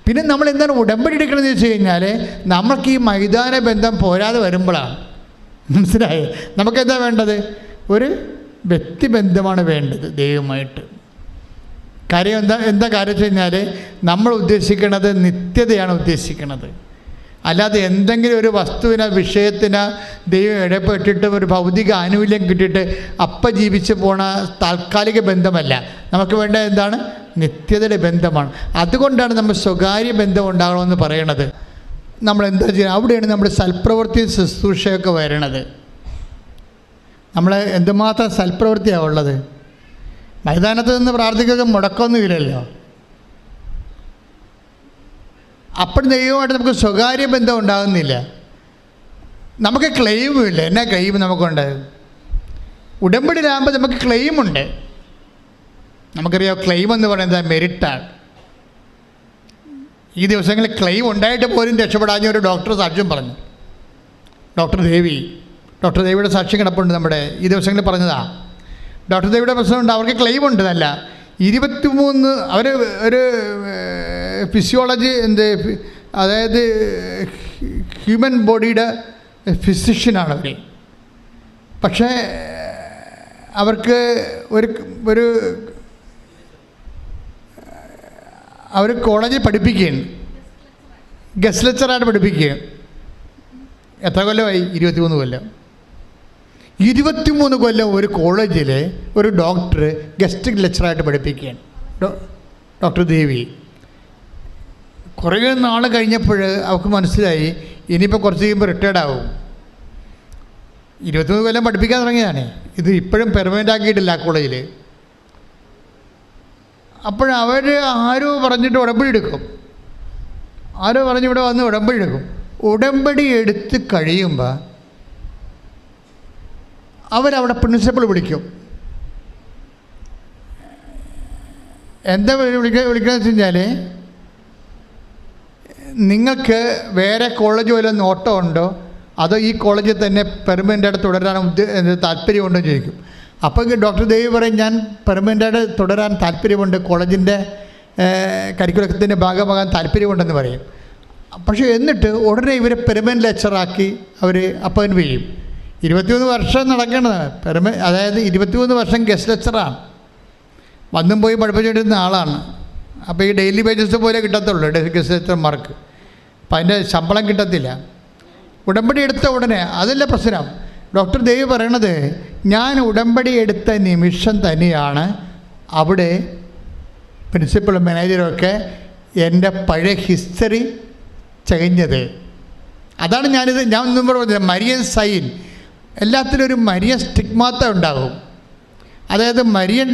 പിന്നെ നമ്മൾ എന്താണ് ഉടമ്പടി എടുക്കണമെന്ന് വെച്ച് കഴിഞ്ഞാൽ നമ്മൾക്ക് ഈ മൈതാന ബന്ധം പോരാതെ വരുമ്പോഴാണ് മനസ്സിലായത്. നമുക്കെന്താ വേണ്ടത്? ഒരു വ്യക്തിബന്ധമാണ് വേണ്ടത് ദൈവമായിട്ട്. കാര്യം എന്താ കാര്യം വെച്ച് കഴിഞ്ഞാൽ നമ്മൾ ഉദ്ദേശിക്കുന്നത് നിത്യതയാണ് ഉദ്ദേശിക്കുന്നത്. അല്ലാതെ എന്തെങ്കിലും ഒരു വസ്തുവിന് വിഷയത്തിന് ദൈവം ഇടപെട്ടിട്ട് ഒരു ഭൗതിക ആനുകൂല്യം കിട്ടിയിട്ട് അപ്പം ജീവിച്ച് പോണ താൽക്കാലിക ബന്ധമല്ല. നമുക്ക് വേണ്ട എന്താണ്? നിത്യതയുടെ ബന്ധമാണ്. അതുകൊണ്ടാണ് നമ്മൾ സ്വകാര്യ ബന്ധം ഉണ്ടാകണമെന്ന് പറയണത്. നമ്മളെന്താ ചെയ്യുക? അവിടെയാണ് നമ്മുടെ സൽപ്രവൃത്തി ശുശ്രൂഷയൊക്കെ വരണത്. നമ്മൾ എന്തുമാത്രം സൽപ്രവൃത്തിയാണ് ഉള്ളത്. മൈതാനത്ത് നിന്ന് പ്രാർത്ഥിക്കുക മുടക്കമൊന്നുമില്ലല്ലോ. അപ്പോൾ ദൈവമായിട്ട് നമുക്ക് സ്വകാര്യ ബന്ധം ഉണ്ടാകുന്നില്ല. നമുക്ക് ക്ലെയിമുമില്ല. എന്നാ ക്ലെയിം നമുക്കുണ്ട്? ഉടമ്പടിയിലാകുമ്പോൾ നമുക്ക് ക്ലെയിമുണ്ട്. നമുക്കറിയാം, ക്ലെയിം എന്ന് പറയുന്നത് മെരിറ്റാണ്. ഈ ദിവസങ്ങളിൽ ക്ലെയിം ഉണ്ടായിട്ട് പോലും രക്ഷപ്പെടാഞ്ഞ ഒരു ഡോക്ടർ സാക്ഷ്യം പറഞ്ഞു. ഡോക്ടർ ദേവിയുടെ സാക്ഷ്യം കിടപ്പുണ്ട് നമ്മുടെ ഈ ദിവസങ്ങളിൽ പറഞ്ഞതാണ്. ഡോക്ടർ ദേവിയുടെ പ്രശ്നമുണ്ട്, അവർക്ക് ക്ലെയിം ഉണ്ട്. അല്ല 23 അവർ ഒരു ഫിസിയോളജി അതായത് ഹ്യൂമൻ ബോഡിയുടെ ഫിസിഷ്യനാണ് അവർ. പക്ഷേ അവർക്ക് ഒരു അവർ കോളേജിൽ പഠിപ്പിക്കുകയാണ്, ഗസ്റ്റ് ലെക്ചറായിട്ട് പഠിപ്പിക്കുകയാണ്. എത്ര കൊല്ലമായി? 23 കൊല്ലം. 23 കൊല്ലം ഒരു കോളേജിൽ ഒരു ഡോക്ടർ ഗസ്റ്റ് ലെക്ചറായിട്ട് പഠിപ്പിക്കുകയാണ്. ഡോക്ടർ ദേവി കുറേ നാൾ കഴിഞ്ഞപ്പോൾ അവർക്ക് മനസ്സിലായി ഇനിയിപ്പോൾ കുറച്ച് കഴിയുമ്പോൾ റിട്ടയർഡ് ആവും. 23 കൊല്ലം പഠിപ്പിക്കാൻ തുടങ്ങിയതാണ്. ഇത് ഇപ്പോഴും പെർമനൻ്റ് ആക്കിയിട്ടില്ല ആ കോളേജിൽ. അപ്പോഴവർ ആരോ പറഞ്ഞിട്ട് ഉടമ്പടി എടുക്കും. ആരോ പറഞ്ഞ് ഇവിടെ വന്ന് ഉടമ്പടി എടുക്കും. ഉടമ്പടി എടുത്ത് കഴിയുമ്പോൾ അവരവിടെ പ്രിൻസിപ്പൾ വിളിക്കും. എന്താ വിളിക്കുന്നത് വെച്ച് കഴിഞ്ഞാൽ, നിങ്ങൾക്ക് വേറെ കോളേജ് വല്ല നോട്ടം ഉണ്ടോ, അതോ ഈ കോളേജിൽ തന്നെ പെർമനൻ്റായിട്ട് തുടരാൻ താല്പര്യമുണ്ടോ ചോദിക്കും. അപ്പോൾ ഡോക്ടർ ദേവി പറയും, ഞാൻ പെർമനൻ്റായിട്ട് തുടരാൻ താല്പര്യമുണ്ട്, കോളേജിൻ്റെ കരിക്കുലത്തിൻ്റെ ഭാഗമാകാൻ താല്പര്യമുണ്ടെന്ന് പറയും. പക്ഷേ എന്നിട്ട് ഉടനെ ഇവരെ പെർമനൻ്റ് ലെക്ചറാക്കി അവർ അപ്പോയിൻറ്റ് ചെയ്യും. 23 വർഷം നടക്കേണ്ടത് അതായത് 23 വർഷം ഗസ്റ്റ് ലെക്ചറാണ്. വന്നും പോയി പഠിപ്പിച്ചുകൊണ്ടിരുന്ന ആളാണ്. അപ്പോൾ ഈ ഡെയിലി വേജസ് പോലെ കിട്ടത്തുള്ളൂ ഗസ്റ്റ് ലെക്ചർമാർക്ക്. അപ്പം അതിൻ്റെ ശമ്പളം കിട്ടത്തില്ല. ഉടമ്പടി എടുത്ത ഉടനെ അതല്ല പ്രശ്നം. ഡോക്ടർ ദേവി പറയണത്, ഞാൻ ഉടമ്പടി എടുത്ത നിമിഷം തന്നെയാണ് അവിടെ പ്രിൻസിപ്പളും മാനേജറുമൊക്കെ എൻ്റെ പഴയ ഹിസ്റ്ററി ചകഞ്ഞത്. അതാണ് ഞാൻ മുമ്പ് പറഞ്ഞത്, മരിയൻ സൈൻ. എല്ലാത്തിലും ഒരു മരിയൻ സ്റ്റിഗ്മാത്ത ഉണ്ടാകും. അതായത് മരിയൻ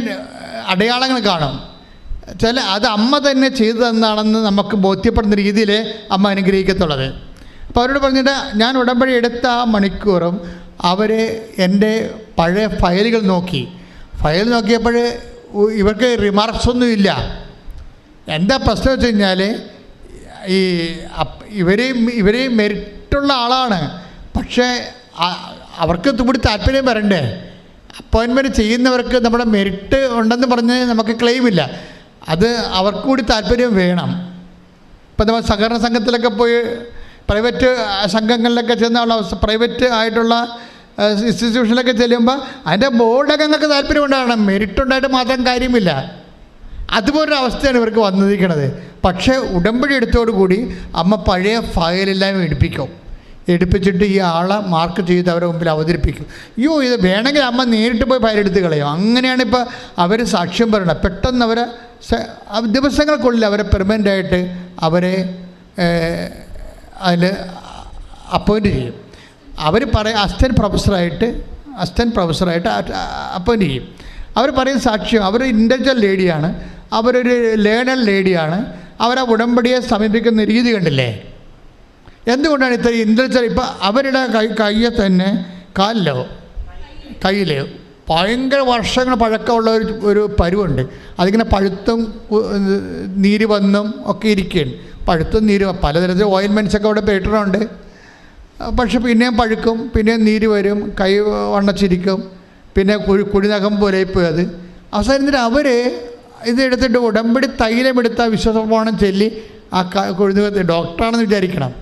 അടയാളങ്ങൾ കാണും. അത് അമ്മ തന്നെ ചെയ്തു തന്നാണെന്ന് നമുക്ക് ബോധ്യപ്പെടുന്ന രീതിയിൽ അമ്മ അനുഗ്രഹിക്കത്തുള്ളത്. അപ്പോൾ അവരോട് പറഞ്ഞിട്ട് ഞാൻ ഉടമ്പടി എടുത്ത ആ മണിക്കൂറും അവർ എൻ്റെ പഴയ ഫയലുകൾ നോക്കി. ഫയൽ നോക്കിയപ്പോൾ ഇവർക്ക് റിമാർക്സൊന്നുമില്ല. എന്താ പ്രശ്നം വെച്ച് കഴിഞ്ഞാൽ, ഇവരെയും മെരിറ്റുള്ള ആളാണ്. പക്ഷേ അവർക്ക് കൂടി താല്പര്യം വരണ്ടേ? അപ്പോയിൻമെൻറ്റ് ചെയ്യുന്നവർക്ക് നമ്മുടെ മെരിറ്റ് ഉണ്ടെന്ന് പറഞ്ഞ് നമുക്ക് ക്ലെയിമില്ല. അത് അവർക്ക് കൂടി താല്പര്യം വേണം. ഇപ്പം നമ്മൾ സഹകരണ സംഘത്തിലൊക്കെ പോയി പ്രൈവറ്റ് സംഘങ്ങളിലൊക്കെ ചെന്നുള്ള പ്രൈവറ്റ് ആയിട്ടുള്ള ഇൻസ്റ്റിറ്റ്യൂഷനിലൊക്കെ ചെല്ലുമ്പോൾ അതിൻ്റെ ബോർഡൊക്കെ ഞങ്ങൾക്ക് താല്പര്യം ഉണ്ടാകണം. മെരിറ്റ് ഉണ്ടായിട്ട് മാത്രം കാര്യമില്ല. അതുപോലൊരു അവസ്ഥയാണ് ഇവർക്ക് വന്നിരിക്കുന്നത്. പക്ഷേ ഉടമ്പടി എടുത്തോടുകൂടി അമ്മ പഴയ ഫയലെല്ലാം എടുപ്പിച്ചിട്ട് ഈ ആളെ മാർക്ക് ചെയ്ത് അവരുടെ മുമ്പിൽ അവതരിപ്പിക്കും. അയ്യോ, ഇത് വേണമെങ്കിൽ അമ്മ നേരിട്ട് പോയി ഫയലെടുത്ത് കളയും. അങ്ങനെയാണ് ഇപ്പോൾ അവർ സാക്ഷ്യം പറയണത്. പെട്ടെന്ന് അവരെ ദിവസങ്ങൾക്കുള്ളിൽ അവരെ പെർമനൻ്റായിട്ട് അവരെ അതിൽ അപ്പോയിൻറ്റ് ചെയ്യും. അവർ പറയും അസിസ്റ്റൻറ്റ് പ്രൊഫസറായിട്ട് അപ്പോയിൻറ്റ് ചെയ്യും. അവർ പറയും സാക്ഷ്യം, അവർ ഇൻ്റലക്ച്വൽ ലേഡിയാണ്, അവരൊരു ലേണർ ലേഡിയാണ്. അവരെ ഉടമ്പടിയെ സമീപിക്കുന്ന രീതി കണ്ടില്ലേ? എന്തുകൊണ്ടാണ് ഇത്ര ഇൻ്റലക്ച്വൽ? ഇപ്പം അവരുടെ കയ്യിൽ തന്നെ കയ്യിൽ ഭയങ്കര വർഷങ്ങൾ പഴക്കമുള്ള ഒരു പരുവുണ്ട്. അതിങ്ങനെ പഴുത്തും നീര് വന്നും ഒക്കെ ഇരിക്കുകയാണ്. പഴുത്തും നീര് പലതരത്തിൽ ഓയിൻമെൻറ്റ്സൊക്കെ അവിടെ പേട്ടറുണ്ട്. പക്ഷെ പിന്നെയും പഴുക്കും, പിന്നെയും നീര് വരും, കൈ വണ്ണച്ചിരിക്കും, പിന്നെ കുഴിനകം പോലെ പോയി. അത് അവസാനത്തിന് അവർ ഇതെടുത്തിട്ട് ഉടമ്പടി തൈലമെടുത്ത വിശ്വാസപ്രമാണം ചൊല്ലി ആ കുഴിനകത്ത് ഡോക്ടറാണെന്ന് വിചാരിക്കണം.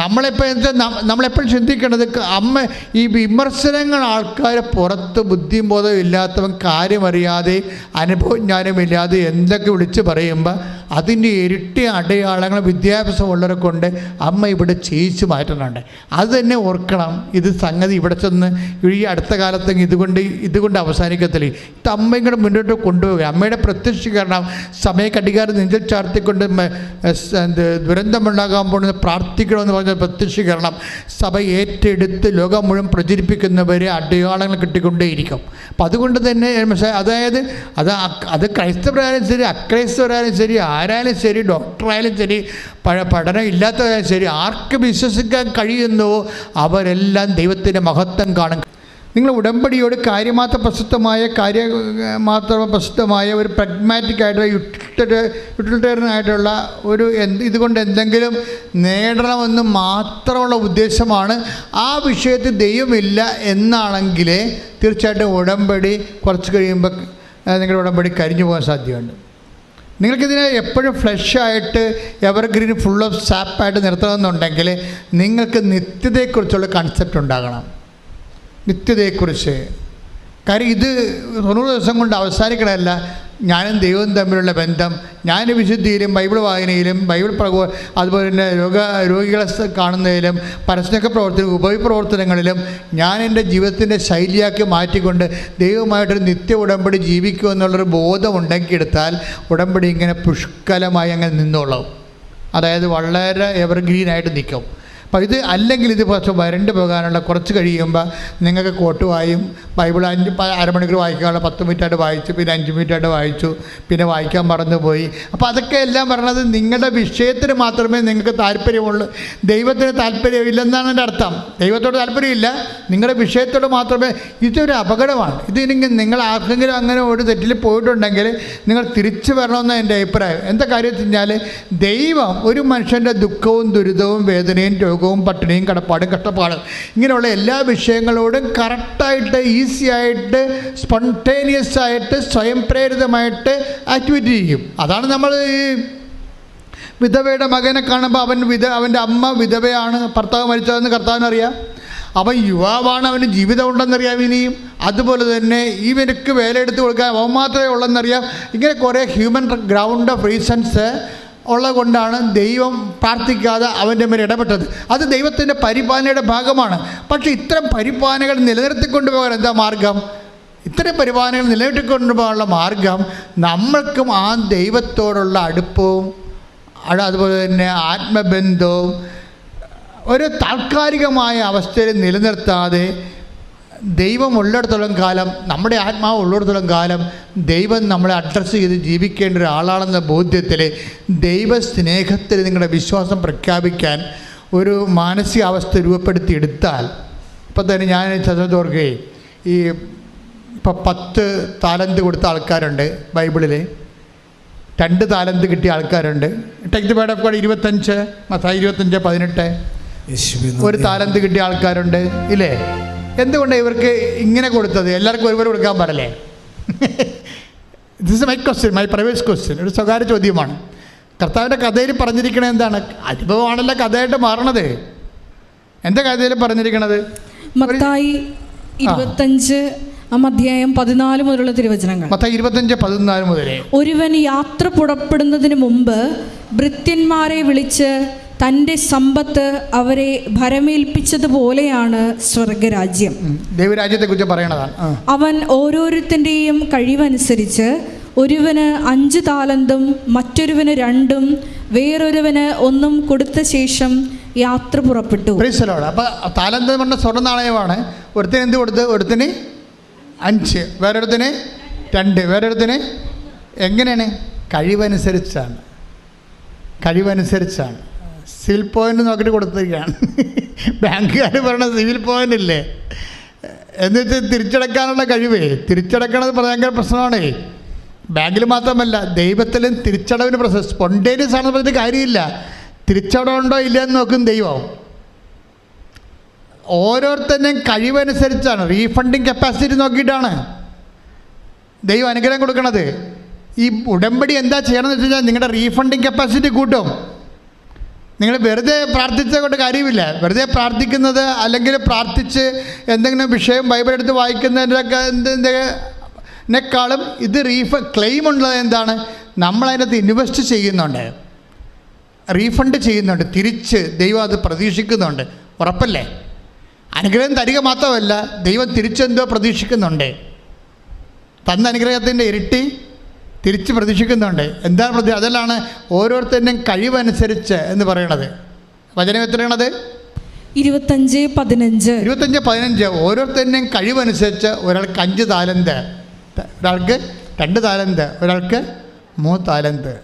നമ്മളെപ്പോഴും ചിന്തിക്കേണ്ടത്, അമ്മ ഈ വിമർശനങ്ങൾ ആൾക്കാരെ പുറത്ത് ബുദ്ധിയും ബോധവും ഇല്ലാത്തവൻ കാര്യമറിയാതെ അനുഭവജ്ഞാനമില്ലാതെ എന്തൊക്കെ വിളിച്ച് പറയുമ്പോൾ അതിൻ്റെ ഇരട്ടി അടയാളങ്ങൾ വിദ്യാഭ്യാസമുള്ളവരെ കൊണ്ട് അമ്മ ഇവിടെ ചെയ്യിച്ചു മാറ്റുന്നുണ്ട്. അത് തന്നെ ഓർക്കണം. ഇത് സംഗതി ഇവിടെ ചെന്ന് ഈ അടുത്ത കാലത്ത് ഇതുകൊണ്ട് അവസാനിക്കത്തില്ല. ഇത് അമ്മയും കൂടെ മുന്നോട്ട് കൊണ്ടുപോവുക. അമ്മയുടെ പ്രത്യക്ഷീകരണം സമയക്കടികാരം നെഞ്ചിൽ ചാർത്തിക്കൊണ്ട് ദുരന്തമുണ്ടാകാൻ പോകുന്നത് പ്രാർത്ഥിക്കണമെന്ന് പറഞ്ഞ പ്രത്യക്ഷീകരണം സഭ ഏറ്റെടുത്ത് ലോകം മുഴുവൻ പ്രചരിപ്പിക്കുന്നവരെ അടയാളങ്ങൾ കിട്ടിക്കൊണ്ടേയിരിക്കും. അപ്പം അതുകൊണ്ട് തന്നെ അതായത് അത് ക്രൈസ്തവരായാലും ശരി, അക്രൈസ്തവരായാലും ശരി, ആരായാലും ശരി, ഡോക്ടറായാലും ശരി, പഠനം ഇല്ലാത്തവരായാലും ശരി, ആർക്ക് വിശ്വസിക്കാൻ കഴിയുന്നുവോ അവരെല്ലാം ദൈവത്തിൻ്റെ മഹത്വം കാണും. നിങ്ങൾ ഉടമ്പടിയോട് കാര്യമാത്ര പ്രസിദ്ധമായ ഒരു പ്രഗ്മാറ്റിക് ആയിട്ടുള്ള യൂട്ടിലിറ്റേറിയൻ ആയിട്ടുള്ള ഒരു ഇതുകൊണ്ട് എന്തെങ്കിലും നേടണമെന്ന് മാത്രമുള്ള ഉദ്ദേശമാണ്, ആ വിഷയത്തിൽ ദൈവമില്ല എന്നാണെങ്കിൽ തീർച്ചയായിട്ടും ഉടമ്പടി കുറച്ച് കഴിയുമ്പോൾ നിങ്ങളുടെ ഉടമ്പടി കരിഞ്ഞു പോകാൻ സാധ്യതയുണ്ട്. നിങ്ങൾക്കിതിനെ എപ്പോഴും ഫ്ലഷായിട്ട് എവർഗ്രീൻ ഫുൾ ഓഫ് സാപ്പായിട്ട് നിർത്തണമെന്നുണ്ടെങ്കിൽ നിങ്ങൾക്ക് നിത്യതയെക്കുറിച്ചുള്ള കൺസെപ്റ്റ് ഉണ്ടാകണം. നിത്യതയെക്കുറിച്ച്. കാര്യം ഇത് 90 ദിവസം കൊണ്ട് അവസാനിക്കണമല്ല. ഞാനും ദൈവവും തമ്മിലുള്ള ബന്ധം, ഞാൻ വിശുദ്ധിയിലും ബൈബിൾ വായനയിലും അതുപോലെ തന്നെ രോഗികളെ കാണുന്നതിലും പരസ്നൊക്കെ ഉപപ്രവർത്തനങ്ങളിലും ഞാൻ എൻ്റെ ജീവിതത്തിൻ്റെ ശൈലിയാക്കി മാറ്റിക്കൊണ്ട് ദൈവമായിട്ടൊരു നിത്യ ഉടമ്പടി ജീവിക്കുക എന്നുള്ളൊരു ബോധം ഉണ്ടാക്കിയെടുത്താൽ ഉടമ്പടി ഇങ്ങനെ പുഷ്കലമായി അങ്ങനെ നിന്നോളും. അതായത് വളരെ എവർഗ്രീനായിട്ട് നിൽക്കും. അപ്പോൾ ഇത് അല്ലെങ്കിൽ ഇത് കുറച്ച് വരണ്ട് പോകാനുള്ള കുറച്ച് കഴിയുമ്പോൾ നിങ്ങൾക്ക് കോട്ടുവായും ബൈബിൾ അരമണിക്കൂർ വായിക്കാനുള്ള 10 മിനിറ്റായിട്ട് വായിച്ചു, പിന്നെ 5 മിനിറ്റായിട്ട് വായിച്ചു, പിന്നെ വായിക്കാൻ മറന്നുപോയി. അപ്പോൾ അതൊക്കെ എല്ലാം പറഞ്ഞത് നിങ്ങളുടെ വിഷയത്തിന് മാത്രമേ നിങ്ങൾക്ക് താല്പര്യമുള്ളൂ, ദൈവത്തിന് താല്പര്യമില്ലെന്നാണ് എൻ്റെ അർത്ഥം. ദൈവത്തോട് താല്പര്യമില്ല, നിങ്ങളുടെ വിഷയത്തോട് മാത്രമേ. ഇതൊരു അപകടമാണ്. ഇതിനെങ്കിൽ നിങ്ങൾ ആർക്കെങ്കിലും അങ്ങനെ ഒരു തെറ്റിൽ പോയിട്ടുണ്ടെങ്കിൽ നിങ്ങൾ തിരിച്ചു വരണമെന്നാണ് എൻ്റെ അഭിപ്രായം. എന്താ കാര്യം വെച്ച് കഴിഞ്ഞാൽ ദൈവം ഒരു മനുഷ്യൻ്റെ ദുഃഖവും ദുരിതവും വേദനയും രോഗവും പട്ടിണിയും കടപ്പാടും കഷ്ടപ്പാടും ഇങ്ങനെയുള്ള എല്ലാ വിഷയങ്ങളോടും കറക്റ്റായിട്ട് ഈസിയായിട്ട് സ്പോണ്ടേനിയസ് ആയിട്ട് സ്വയം പ്രേരിതമായിട്ട് ആക്ടിവിറ്റി ചെയ്യും. അതാണ് നമ്മൾ ഈ വിധവയുടെ മകനെ കാണുമ്പോൾ അവൻ്റെ അമ്മ വിധവയാണ്, ഭർത്താവ് മരിച്ചതെന്ന് കർത്താവിനറിയാം. അവൻ യുവാവാണ്, അവന് ജീവിതം ഉണ്ടെന്നറിയാം. ഇനിയും അതുപോലെ തന്നെ ഇവർക്ക് വേല എടുത്ത് കൊടുക്കാൻ അവൻ മാത്രമേ ഉള്ളെന്നറിയാം. ഇങ്ങനെ കുറേ ഹ്യൂമൻ ഗ്രൗണ്ട് ഓഫ് റീസൺസ് ഉള്ളത് കൊണ്ടാണ് ദൈവം പ്രാർത്ഥിക്കാതെ അവൻ്റെ മേൽ ഇടപെട്ടത്. അത് ദൈവത്തിൻ്റെ പരിപാലനയുടെ ഭാഗമാണ്. പക്ഷേ ഇത്തരം പരിപാലനകൾ നിലനിർത്തിക്കൊണ്ടുപോകാൻ എന്താ മാർഗം? ഇത്തരം പരിപാലനകൾ നിലനിർത്തിക്കൊണ്ടുപോകാനുള്ള മാർഗം നമ്മൾക്കും ആ ദൈവത്തോടുള്ള അടുപ്പവും അതുപോലെ തന്നെ ആത്മബന്ധവും ഒരു താൽക്കാലികമായ അവസ്ഥയിൽ നിലനിർത്താതെ ദൈവം ഉള്ളിടത്തോളം കാലം, നമ്മുടെ ആത്മാവ് ഉള്ളിടത്തോളം കാലം ദൈവം നമ്മളെ അഡ്രസ്സ് ചെയ്ത് ജീവിക്കേണ്ട ഒരാളാണെന്ന ബോധ്യത്തിൽ ദൈവസ്നേഹത്തിൽ നിങ്ങളുടെ വിശ്വാസം പ്രഖ്യാപിക്കാൻ ഒരു മാനസികാവസ്ഥ രൂപപ്പെടുത്തിയെടുത്താൽ, ഇപ്പം തന്നെ ഞാൻ ചതോർക്കുകയും ഇപ്പോൾ 10 താലന്ത് കൊടുത്ത ആൾക്കാരുണ്ട് ബൈബിളിൽ, 2 താലന്ത് കിട്ടിയ ആൾക്കാരുണ്ട്. Text bird of God 25 Mathai 25:18 1 താലന്ത് കിട്ടിയ ആൾക്കാരുണ്ട് ഇല്ലേ? എന്തുകൊണ്ടാണ് ഇവർക്ക് ഇങ്ങനെ കൊടുത്തത്? എല്ലാവർക്കും ഒരുപോലെ കൊടുക്കാൻ പാടില്ലേ? This is my question, my private question. ഒരു സ്വകാര്യ ചോദ്യമാണ്. കർത്താവിൻ്റെ കഥയിൽ പറഞ്ഞിരിക്കണത് എന്താണ്? അനുഭവമാണല്ലോ കഥയായിട്ട് മാറണത്. എന്താ കഥയിൽ പറഞ്ഞിരിക്കണത്? മത്തായി 25 അധ്യായം 14 മുതലുള്ള തിരുവചനങ്ങൾ. മത്തായി 25:14 മുതൽ. ഒരുവൻ യാത്ര പുറപ്പെടുന്നതിന് മുമ്പ് ഭൃത്യന്മാരെ വിളിച്ച് തൻ്റെ സമ്പത്ത് അവരെ ഭരമേൽപ്പിച്ചതുപോലെയാണ് സ്വർഗരാജ്യം. ദൈവരാജ്യത്തെക്കുറിച്ച് പറയണതാണ്. അവൻ ഓരോരുത്തൻ്റെയും കഴിവനുസരിച്ച് ഒരുവന് 5 താലന്തും മറ്റൊരുവന് 2ഉം വേറൊരുവന് 1ഉം കൊടുത്ത ശേഷം യാത്ര പുറപ്പെട്ടു. അപ്പോൾ താലന്ത് എന്ന് പറഞ്ഞ സ്വർണ്ണ നാണയമാണ്. ഒരുത്തിന് എന്ത് കൊടുത്ത്? ഒരുത്തിന് 5, വേറൊരുത്തിന് 2, വേറൊരുത്തിന്. എങ്ങനെയാണ്? കഴിവനുസരിച്ചാണ്. സിവിൽ പോയിൻ്റ് നോക്കിയിട്ട് കൊടുത്തിരിക്കുകയാണ്. ബാങ്കുകാർ പറയണ സിവിൽ പോയിൻ്റ് ഇല്ലേ എന്ന് വെച്ചാൽ തിരിച്ചടക്കാനുള്ള കഴിവേ. തിരിച്ചടക്കണത് ഭയങ്കര പ്രശ്നമാണേ. ബാങ്കിൽ മാത്രമല്ല, ദൈവത്തിലും തിരിച്ചടവിന് പ്രശ്നം. സ്പോണ്ടേനിയസ് ആണെന്ന് പറഞ്ഞിട്ട് കാര്യമില്ല. തിരിച്ചടവുണ്ടോ ഇല്ല എന്ന് നോക്കും ദൈവം. ഓരോരുത്തരുടെയും കഴിവനുസരിച്ചാണ്, റീഫണ്ടിങ് കപ്പാസിറ്റി നോക്കിയിട്ടാണ് ദൈവം അനുഗ്രഹം കൊടുക്കണത്. ഈ ഉടമ്പടി എന്താ ചെയ്യണമെന്ന് വെച്ച് കഴിഞ്ഞാൽ നിങ്ങളുടെ റീഫണ്ടിങ് കപ്പാസിറ്റി കൂട്ടും. നിങ്ങൾ വെറുതെ പ്രാർത്ഥിച്ച കൊണ്ട് കാര്യമില്ല. വെറുതെ പ്രാർത്ഥിക്കുന്നത് അല്ലെങ്കിൽ പ്രാർത്ഥിച്ച് എന്തെങ്കിലും വിഷയം ബൈബിൾ എടുത്ത് വായിക്കുന്നതിനേക്കാളും ഇത് ക്ലെയിം ഉള്ളത് എന്താണ്? നമ്മളതിനകത്ത് ഇൻവെസ്റ്റ് ചെയ്യുന്നുണ്ട്, റീഫണ്ട് ചെയ്യുന്നുണ്ട്, തിരിച്ച് ദൈവം അത് പ്രതീക്ഷിക്കുന്നുണ്ട്. ഉറപ്പല്ലേ? അനുഗ്രഹം തരിക മാത്രമല്ല, ദൈവം തിരിച്ചെന്തോ പ്രതീക്ഷിക്കുന്നുണ്ട്. തന്ന അനുഗ്രഹത്തിൻ്റെ ഇരട്ടി തിരിച്ച് പ്രതീക്ഷിക്കുന്നുണ്ട്. എന്താണ് അതിലാണ് ഓരോരുത്തരുടെയും കഴിവനുസരിച്ച് എന്ന് പറയണത്. വചനം എത്രയാണത്? 25:15. ഓരോരുത്തരുടെയും കഴിവനുസരിച്ച് ഒരാൾക്ക് 5 താലന്ത്, ഒരാൾക്ക് 2 താലന്ത്, ഒരാൾക്ക് 3 താലന്ത്,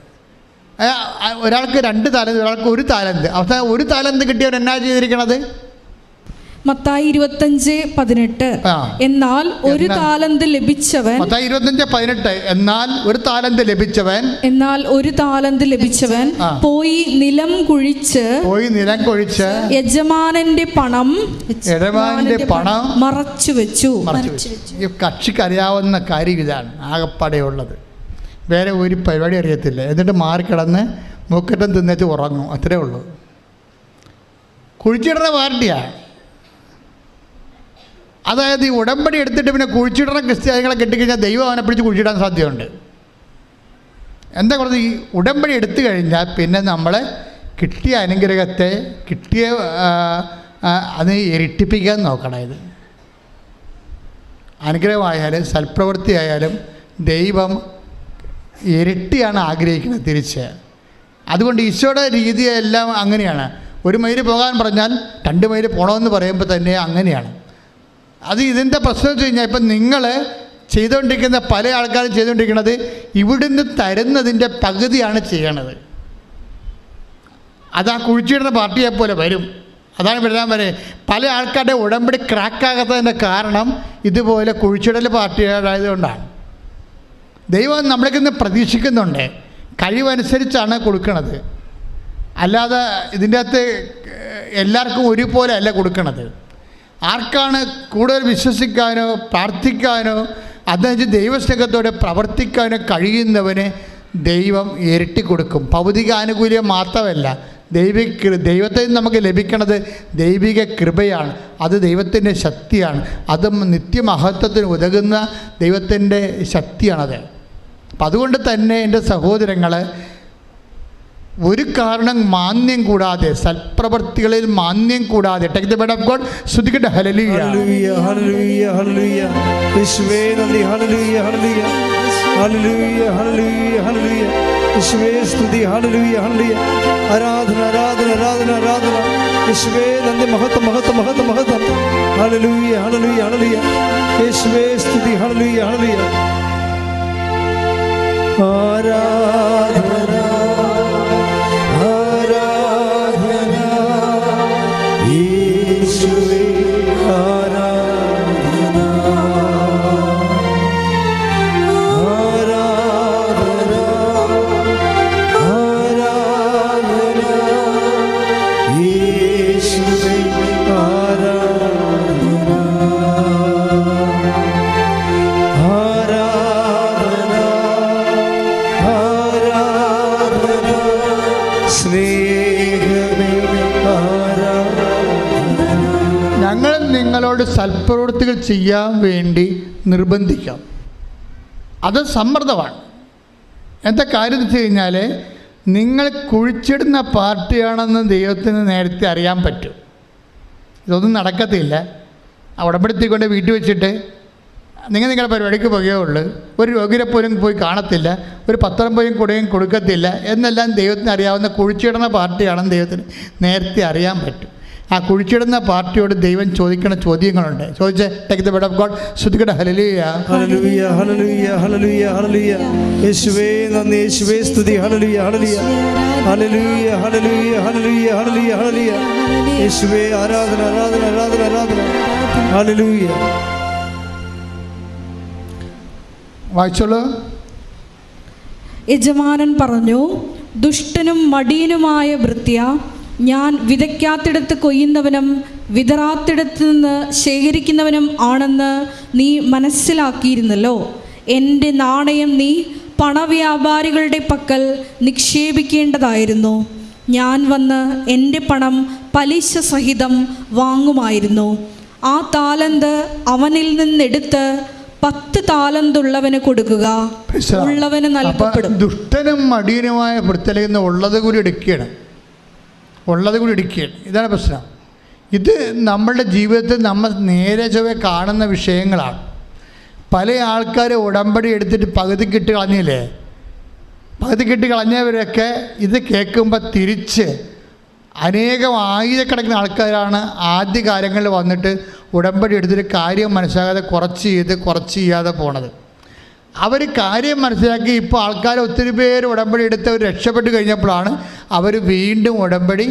ഒരാൾക്ക് 2 താലന്ത്, ഒരാൾക്ക് 1 താലന്ത്. അവസാനം 1 താലന്ത് കിട്ടിയവൻ എന്നാ ചെയ്തിരിക്കണത്? മത്തായി 25:18. എന്നാൽ 1 താലന്ത് ലഭിച്ചവൻ, മത്തായി 25:18, എന്നാൽ 1 താലന്ത് ലഭിച്ചവൻ പോയി നിലം കുഴിച്ച് യജമാനന്റെ പണം മറച്ചു വെച്ചു. ഈ കക്ഷിക്ക് അറിയാവുന്ന കാര്യം ഇതാണ് ആകപ്പാടെയുള്ളത്. വേറെ ഒരു പരിപാടി അറിയത്തില്ല. എന്നിട്ട് മാറിക്കിടന്ന് മൂക്കറ്റം തിന്നേച്ച് ഉറങ്ങും. അത്രേ ഉള്ളൂ. കുഴിച്ചിടുന്ന പാർട്ടിയാണ്. അതായത് ഈ ഉടമ്പടി എടുത്തിട്ട് പിന്നെ കുഴിച്ചിടുന്ന ക്രിസ്ത്യാനികളെ കെട്ടിക്കഴിഞ്ഞാൽ ദൈവം അവനെ പിടിച്ച് കുഴിച്ചിടാൻ സാധ്യതയുണ്ട്. എന്താ പറയുക? ഈ ഉടമ്പടി എടുത്തു കഴിഞ്ഞാൽ പിന്നെ നമ്മൾ കിട്ടിയ അനുഗ്രഹത്തെ അത് ഇരട്ടിപ്പിക്കാൻ നോക്കണം. ഇത് അനുഗ്രഹമായാലും സൽപ്രവൃത്തി ആയാലും ദൈവം ഇരട്ടിയാണ് ആഗ്രഹിക്കുന്നത് തിരിച്ച്. അതുകൊണ്ട് ഈശോയുടെ രീതിയെല്ലാം അങ്ങനെയാണ്. 1 മൈൽ പോകാൻ പറഞ്ഞാൽ 2 മൈൽ പോകണമെന്ന് പറയുമ്പോൾ തന്നെ അങ്ങനെയാണ്. അത് ഇതിൻ്റെ പ്രശ്നം വെച്ച് കഴിഞ്ഞാൽ ഇപ്പം നിങ്ങൾ ചെയ്തുകൊണ്ടിരിക്കുന്ന പല ആൾക്കാരും ചെയ്തുകൊണ്ടിരിക്കുന്നത് ഇവിടുന്ന് തരുന്നതിൻ്റെ പകുതിയാണ് ചെയ്യണത്. അത് ആ കുഴിച്ചിടുന്ന പാർട്ടിയെ പോലെ വരും. അതാണ് വരാൻ വരെ പല ആൾക്കാരുടെ ഉടമ്പടി ക്രാക്കാകാത്തതിൻ്റെ കാരണം ഇതുപോലെ കുഴിച്ചിടൽ പാർട്ടികളായതുകൊണ്ടാണ്. ദൈവം നമ്മൾക്ക് ഇന്ന് പ്രതീക്ഷിക്കുന്നുണ്ട്. കഴിവനുസരിച്ചാണ് കൊടുക്കണത്. അല്ലാതെ ഇതിൻ്റെ അകത്ത് എല്ലാവർക്കും ഒരുപോലെ അല്ല കൊടുക്കണത്. ആർക്കാണ് കൂടുതൽ വിശ്വസിക്കാനോ പ്രാർത്ഥിക്കാനോ അതനുസരിച്ച് ദൈവസ്നേഹത്തോടെ പ്രവർത്തിക്കാനോ കഴിയുന്നവന് ദൈവം ഇരട്ടി കൊടുക്കും. ഭൗതിക ആനുകൂല്യം മാത്രമല്ല, ദൈവത്തിൽ നിന്ന് നമുക്ക് ലഭിക്കുന്നത് ദൈവിക കൃപയാണ്. അത് ദൈവത്തിൻ്റെ ശക്തിയാണ്. അത് നിത്യമഹത്വത്തിന് ഉതകുന്ന ദൈവത്തിൻ്റെ ശക്തിയാണത്. അപ്പം അതുകൊണ്ട് തന്നെ എൻ്റെ സഹോദരങ്ങൾ, ഒരു കാരണം മാന്യം കൂടാതെ, സൽപ്രവർത്തികളിൽ മാന്യം കൂടാതെ, take the word of God. സ്തുതിക്കട്ടെ. ഹല്ലേലൂയ, ഹല്ലേലൂയ, ഹല്ലേലൂയ, ഹല്ലേലൂയ. യേശുവേ നന്ദി. ഹല്ലേലൂയ, ഹല്ലേലൂയ, ഹല്ലേലൂയ, ഹല്ലേലൂയ, ഹല്ലേലൂയ. യേശുവേ സ്തുതി. ഹല്ലേലൂയ, ഹല്ലേലൂയ. ആരാധന, ആരാധന, ആരാധന, ആരാധന. യേശുവേ നന്ദി. മഹത്വം, മഹത്വം, മഹത്വം, മഹത്വം. ഹല്ലേലൂയ, ഹല്ലേലൂയ, ഹല്ലേലൂയ. യേശുവേ സ്തുതി. ഹല്ലേലൂയ, ഹല്ലേലൂയ. ആരാധന, ആരാധന യേശുവേ, ആരാധന, ആരാധന, ആരാധന യേശുവേ, ആരാധന, ആരാധന, ആരാധന സ്നേഹമേ, ആരാധന. ഞങ്ങൾ നിങ്ങളോട് സൽപ്രവൃത്തികൾ ചെയ്യാൻ വേണ്ടി നിർബന്ധിക്കാം. അത് സമ്മർദ്ദമാണ്. എന്താ കാര്യം എന്ന് വെച്ച് കഴിഞ്ഞാൽ, നിങ്ങൾ കുഴിച്ചിടുന്ന പാർട്ടിയാണെന്ന് ദൈവത്തിന് നേരത്തെ അറിയാൻ പറ്റും. ഇതൊന്നും നടക്കത്തില്ല. ഉടമ്പടിത്തിക്കൊണ്ട് വീട്ടിൽ വെച്ചിട്ട് നിങ്ങളുടെ പരിപാടിക്ക് പോകുകയേ ഉള്ളൂ. ഒരു രോഗിയെ പോലും പോയി കാണത്തില്ല, ഒരു പത്രം പോലും കൂടെയും കൊടുക്കത്തില്ല എന്നെല്ലാം ദൈവത്തിന് അറിയാവുന്ന കുഴിച്ചിടുന്ന പാർട്ടിയാണെന്ന് ദൈവത്തിന് നേരത്തെ അറിയാൻ പറ്റും. ആ കുഴിച്ചിടുന്ന പാർട്ടിയോട് ദൈവം ചോദിക്കുന്ന ചോദ്യങ്ങളുണ്ട്. ചോദിച്ചേ. Take the word of God. സ്തുതിക്കട്ടെ. ഹല്ലേലൂയ, ഹല്ലേലൂയ, ഹല്ലേലൂയ, ഹല്ലേലൂയ, ഹല്ലേലൂയ. യേശുവേ നന്ദി. യേശുവേ സ്തുതി. ഹല്ലേലൂയ, ഹല്ലേലൂയ, ഹല്ലേലൂയ, ഹല്ലേലൂയ, ഹല്ലേലൂയ, ഹല്ലേലൂയ, ഹല്ലേലൂയ. യേശുവേ ആരാധന, ആരാധന, ആരാധന, ആരാധന. ഹല്ലേലൂയ. വായിച്ചോളൂ. യജമാനൻ പറഞ്ഞു, ദുഷ്ടനും മടിയനുമായ ഭൃത്യ, ഞാൻ വിതയ്ക്കാത്തിടത്ത് കൊയ്യുന്നവനും വിതറാത്തിടത്ത് നിന്ന് ശേഖരിക്കുന്നവനും ആണെന്ന് നീ മനസ്സിലാക്കിയിരുന്നല്ലോ. എൻ്റെ നാണയം നീ പണവ്യാപാരികളുടെ പക്കൽ നിക്ഷേപിക്കേണ്ടതായിരുന്നു. ഞാൻ വന്ന് എൻ്റെ പണം പലിശ സഹിതം വാങ്ങുമായിരുന്നു. ആ താലന്ത് അവനിൽ നിന്നെടുത്ത് 10 താലന്തുള്ളവന് കൊടുക്കുക, ഉള്ളവന് നൽകപ്പെടും. ദുഷ്ടനും മടിയനുമായ വൃത്തിയിൽ ഉള്ളത് കൂടി എടുക്കുകയാണ്. ഇതാണ് പ്രശ്നം. ഇത് നമ്മളുടെ ജീവിതത്തിൽ നമ്മൾ നേരെ ചൊവ്വേ കാണുന്ന വിഷയങ്ങളാണ്. പല ആൾക്കാർ ഉടമ്പടി എടുത്തിട്ട് പകുതിക്കിട്ട് കളഞ്ഞില്ലേ? പകുതിക്കിട്ട് കളഞ്ഞവരൊക്കെ ഇത് കേൾക്കുമ്പോൾ തിരിച്ച് അനേകം ആയിരക്കണക്കിന് ആൾക്കാരാണ് ആദ്യ കാര്യങ്ങളിൽ വന്നിട്ട് ഉടമ്പടി എടുത്തിട്ട് കാര്യം മനസ്സിലാകാതെ കുറച്ച് ചെയ്യാതെ പോണത്. അവർ കാര്യം മനസ്സിലാക്കി ഇപ്പോൾ ആൾക്കാർ ഒത്തിരി പേര് ഉടമ്പടി എടുത്ത് അവർ രക്ഷപ്പെട്ട് കഴിഞ്ഞപ്പോഴാണ് അവർ വീണ്ടും ഉടമ്പടി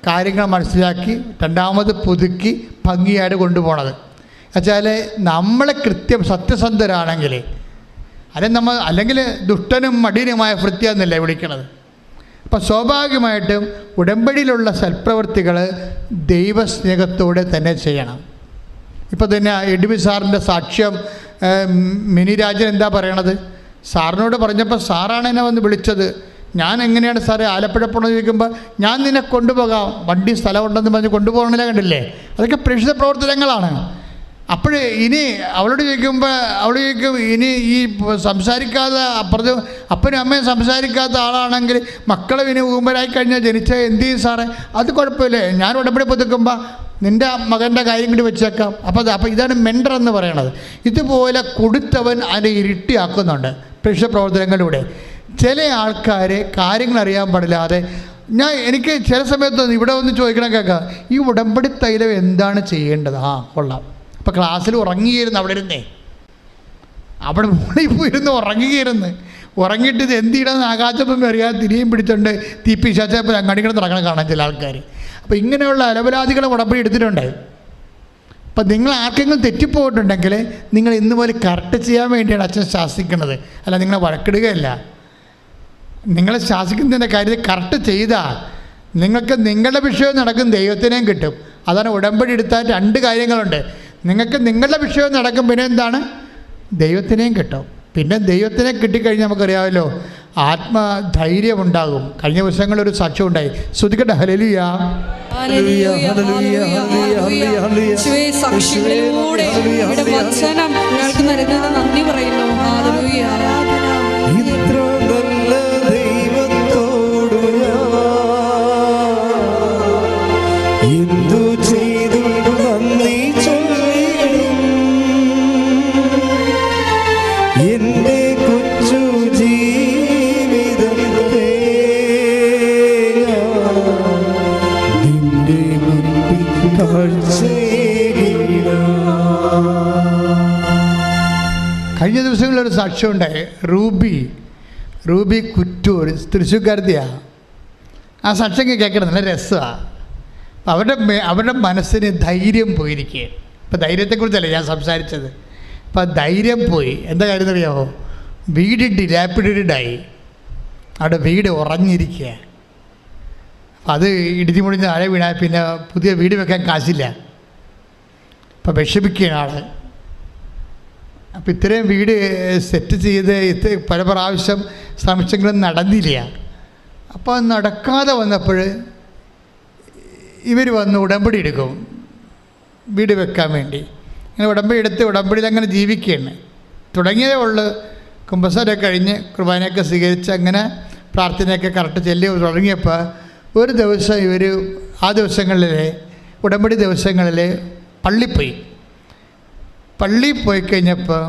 കാര്യങ്ങൾ മനസ്സിലാക്കി രണ്ടാമത് പുതുക്കി ഭംഗിയായിട്ട് കൊണ്ടുപോകണത്. എന്നുവെച്ചാൽ നമ്മളെ കൃത്യം സത്യസന്ധരാണെങ്കിൽ അല്ലെങ്കിൽ ദുഷ്ടനും മടിയനുമായ ഭൃത്യാന്നല്ലേ വിളിക്കണത്. അപ്പം സ്വാഭാവികമായിട്ടും ഉടമ്പടിയിലുള്ള സൽപ്രവൃത്തികൾ ദൈവസ്നേഹത്തോടെ തന്നെ ചെയ്യണം. ഇപ്പോൾ തന്നെ എഡ്വി സാറിൻ്റെ സാക്ഷ്യം മിനി രാജൻ എന്താ പറയണത്? സാറിനോട് പറഞ്ഞപ്പോൾ സാറാണ് എന്നെ വന്ന് വിളിച്ചത്. ഞാൻ എങ്ങനെയാണ് സാറേ ആലപ്പുഴ പോകണമെന്ന് ചോദിക്കുമ്പോൾ ഞാൻ നിന്നെ കൊണ്ടുപോകാം, വണ്ടി സ്ഥലമുണ്ടെന്ന് പറഞ്ഞ് കൊണ്ടുപോകണമെന്നില്ല. കണ്ടില്ലേ? അതൊക്കെ പ്രേക്ഷിത പ്രവർത്തനങ്ങളാണ്. അപ്പോൾ ഇനി അവളോട് ചോദിക്കുമ്പോൾ അവൾ ചോദിക്കും, ഇനി ഈ സംസാരിക്കാതെ അപ്പുറത്ത് അപ്പനും അമ്മയും സംസാരിക്കാത്ത ആളാണെങ്കിൽ മക്കളെ ഇനി ഊമ്പരായി കഴിഞ്ഞാൽ ജനിച്ചാൽ എന്ത് ചെയ്യും സാറേ? അത് കുഴപ്പമില്ലേ, ഞാൻ ഉടമ്പടി പുതുക്കുമ്പോൾ നിൻ്റെ മകൻ്റെ കാര്യം കൂടി വെച്ചേക്കാം. അപ്പോൾ ഇതാണ് മെൻഡർ എന്ന് പറയണത്. ഇതുപോലെ കൊടുത്തവൻ അതിനെ ഇരട്ടിയാക്കുന്നുണ്ട് പ്രേക്ഷിത പ്രവർത്തനങ്ങളിലൂടെ. ചില ആൾക്കാർ കാര്യങ്ങൾ അറിയാൻ പാടില്ലാതെ എനിക്ക് ചില സമയത്ത് ഇവിടെ ഒന്ന് ചോദിക്കണം, കേൾക്കാം, ഈ ഉടമ്പടി തൈലം എന്താണ് ചെയ്യേണ്ടത്? കൊള്ളാം. അപ്പോൾ ക്ലാസ്സിൽ ഉറങ്ങിയിരുന്നു, അവിടെ മുകളിൽ പോയിരുന്ന് ഉറങ്ങിയിട്ട് ഇത് എന്ത് ചെയ്യണമെന്ന് ആകാശപ്പം അറിയാതെ തിരിയും പിടിച്ചുകൊണ്ട് തീപ്പിശാച്ചപ്പോൾ അങ്ങടിക്കണം തുടങ്ങണം കാണാൻ ചില ആൾക്കാർ. അപ്പോൾ ഇങ്ങനെയുള്ള അലപരാധികളെ ഉടമ്പടി എടുത്തിട്ടുണ്ട്. അപ്പം നിങ്ങൾ ആർക്കെങ്കിലും തെറ്റിപ്പോയിട്ടുണ്ടെങ്കിൽ നിങ്ങൾ ഇന്ന് പോലെ കറക്റ്റ് ചെയ്യാൻ വേണ്ടിയാണ് അച്ഛൻ ശാസിക്കുന്നത്, അല്ല നിങ്ങളെ വഴക്കിടുകയല്ല. നിങ്ങളെ ശാസിക്കുന്നതിൻ്റെ കാര്യത്തിൽ കറക്റ്റ് ചെയ്താൽ നിങ്ങൾക്ക് നിങ്ങളുടെ വിഷയം നടക്കും, ദൈവത്തിനെയും കിട്ടും. അതാണ് ഉടമ്പടി എടുത്താൽ 2 കാര്യങ്ങളുണ്ട്. നിങ്ങൾക്ക് നിങ്ങളുടെ വിഷയം നടക്കും, പിന്നെ എന്താണ്? ദൈവത്തിനെയും കിട്ടും. പിന്നെ ദൈവത്തിനെ കിട്ടിക്കഴിഞ്ഞാൽ നമുക്കറിയാമല്ലോ ആത്മധൈര്യമുണ്ടാകും. കഴിഞ്ഞ ദിവസങ്ങളൊരു സാക്ഷ്യം ഉണ്ടായി. ശ്രുതിക്കട്ടെ, ഹല്ലേലൂയ. നന്ദി പറയുന്നു. കഴിഞ്ഞ ദിവസങ്ങളിലൊരു സാക്ഷ്യം ഉണ്ടായി. റൂബി കുറ്റൂർ, തൃശ്ശൂർക്കാരത്തിയാണ്. ആ സാക്ഷ്യം കേൾക്കണം, നല്ല രസമാണ്. അവരുടെ മനസ്സിന് ധൈര്യം പോയിരിക്കുകയാണ്. ഇപ്പം ധൈര്യത്തെക്കുറിച്ചല്ല ഞാൻ സംസാരിച്ചത്. അപ്പം ധൈര്യം പോയി. എന്താ കാര്യം എന്നറിയാമോ? വീട് ഡിലാപ്പിഡായി, അവിടെ വീട് ഉറഞ്ഞിരിക്കുക. അപ്പം അത് ഇടിച്ചു മുടിഞ്ഞ് താഴെ വീണാൽ പിന്നെ പുതിയ വീട് വെക്കാൻ കാശില്ല. അപ്പം വിഷമിക്കുകയാണ് ആൾ. അപ്പം ഇത്രയും വീട് സെറ്റ് ചെയ്ത് പല പ്രാവശ്യം ശ്രമിച്ചെങ്കിലും നടന്നില്ല. അപ്പോൾ നടക്കാതെ വന്നപ്പോൾ ഇവർ വന്ന് ഉടമ്പടി എടുക്കും വീട് വെക്കാൻ വേണ്ടി. ഇങ്ങനെ ഉടമ്പടി എടുത്ത് ഉടമ്പടിയിൽ അങ്ങനെ ജീവിക്കുകയാണ്. തുടങ്ങിയതേ ഉള്ളൂ. കുമ്പസാരമൊക്കെ കഴിഞ്ഞ് കുർബാനയൊക്കെ സ്വീകരിച്ച് അങ്ങനെ പ്രാർത്ഥനയൊക്കെ കറക്റ്റ് ചെല്ലി തുടങ്ങിയപ്പോൾ ഒരു ദിവസം ഇവർ ആ ദിവസങ്ങളിൽ ഉടമ്പടി ദിവസങ്ങളിൽ പള്ളിയിൽ പോയി കഴിഞ്ഞപ്പോൾ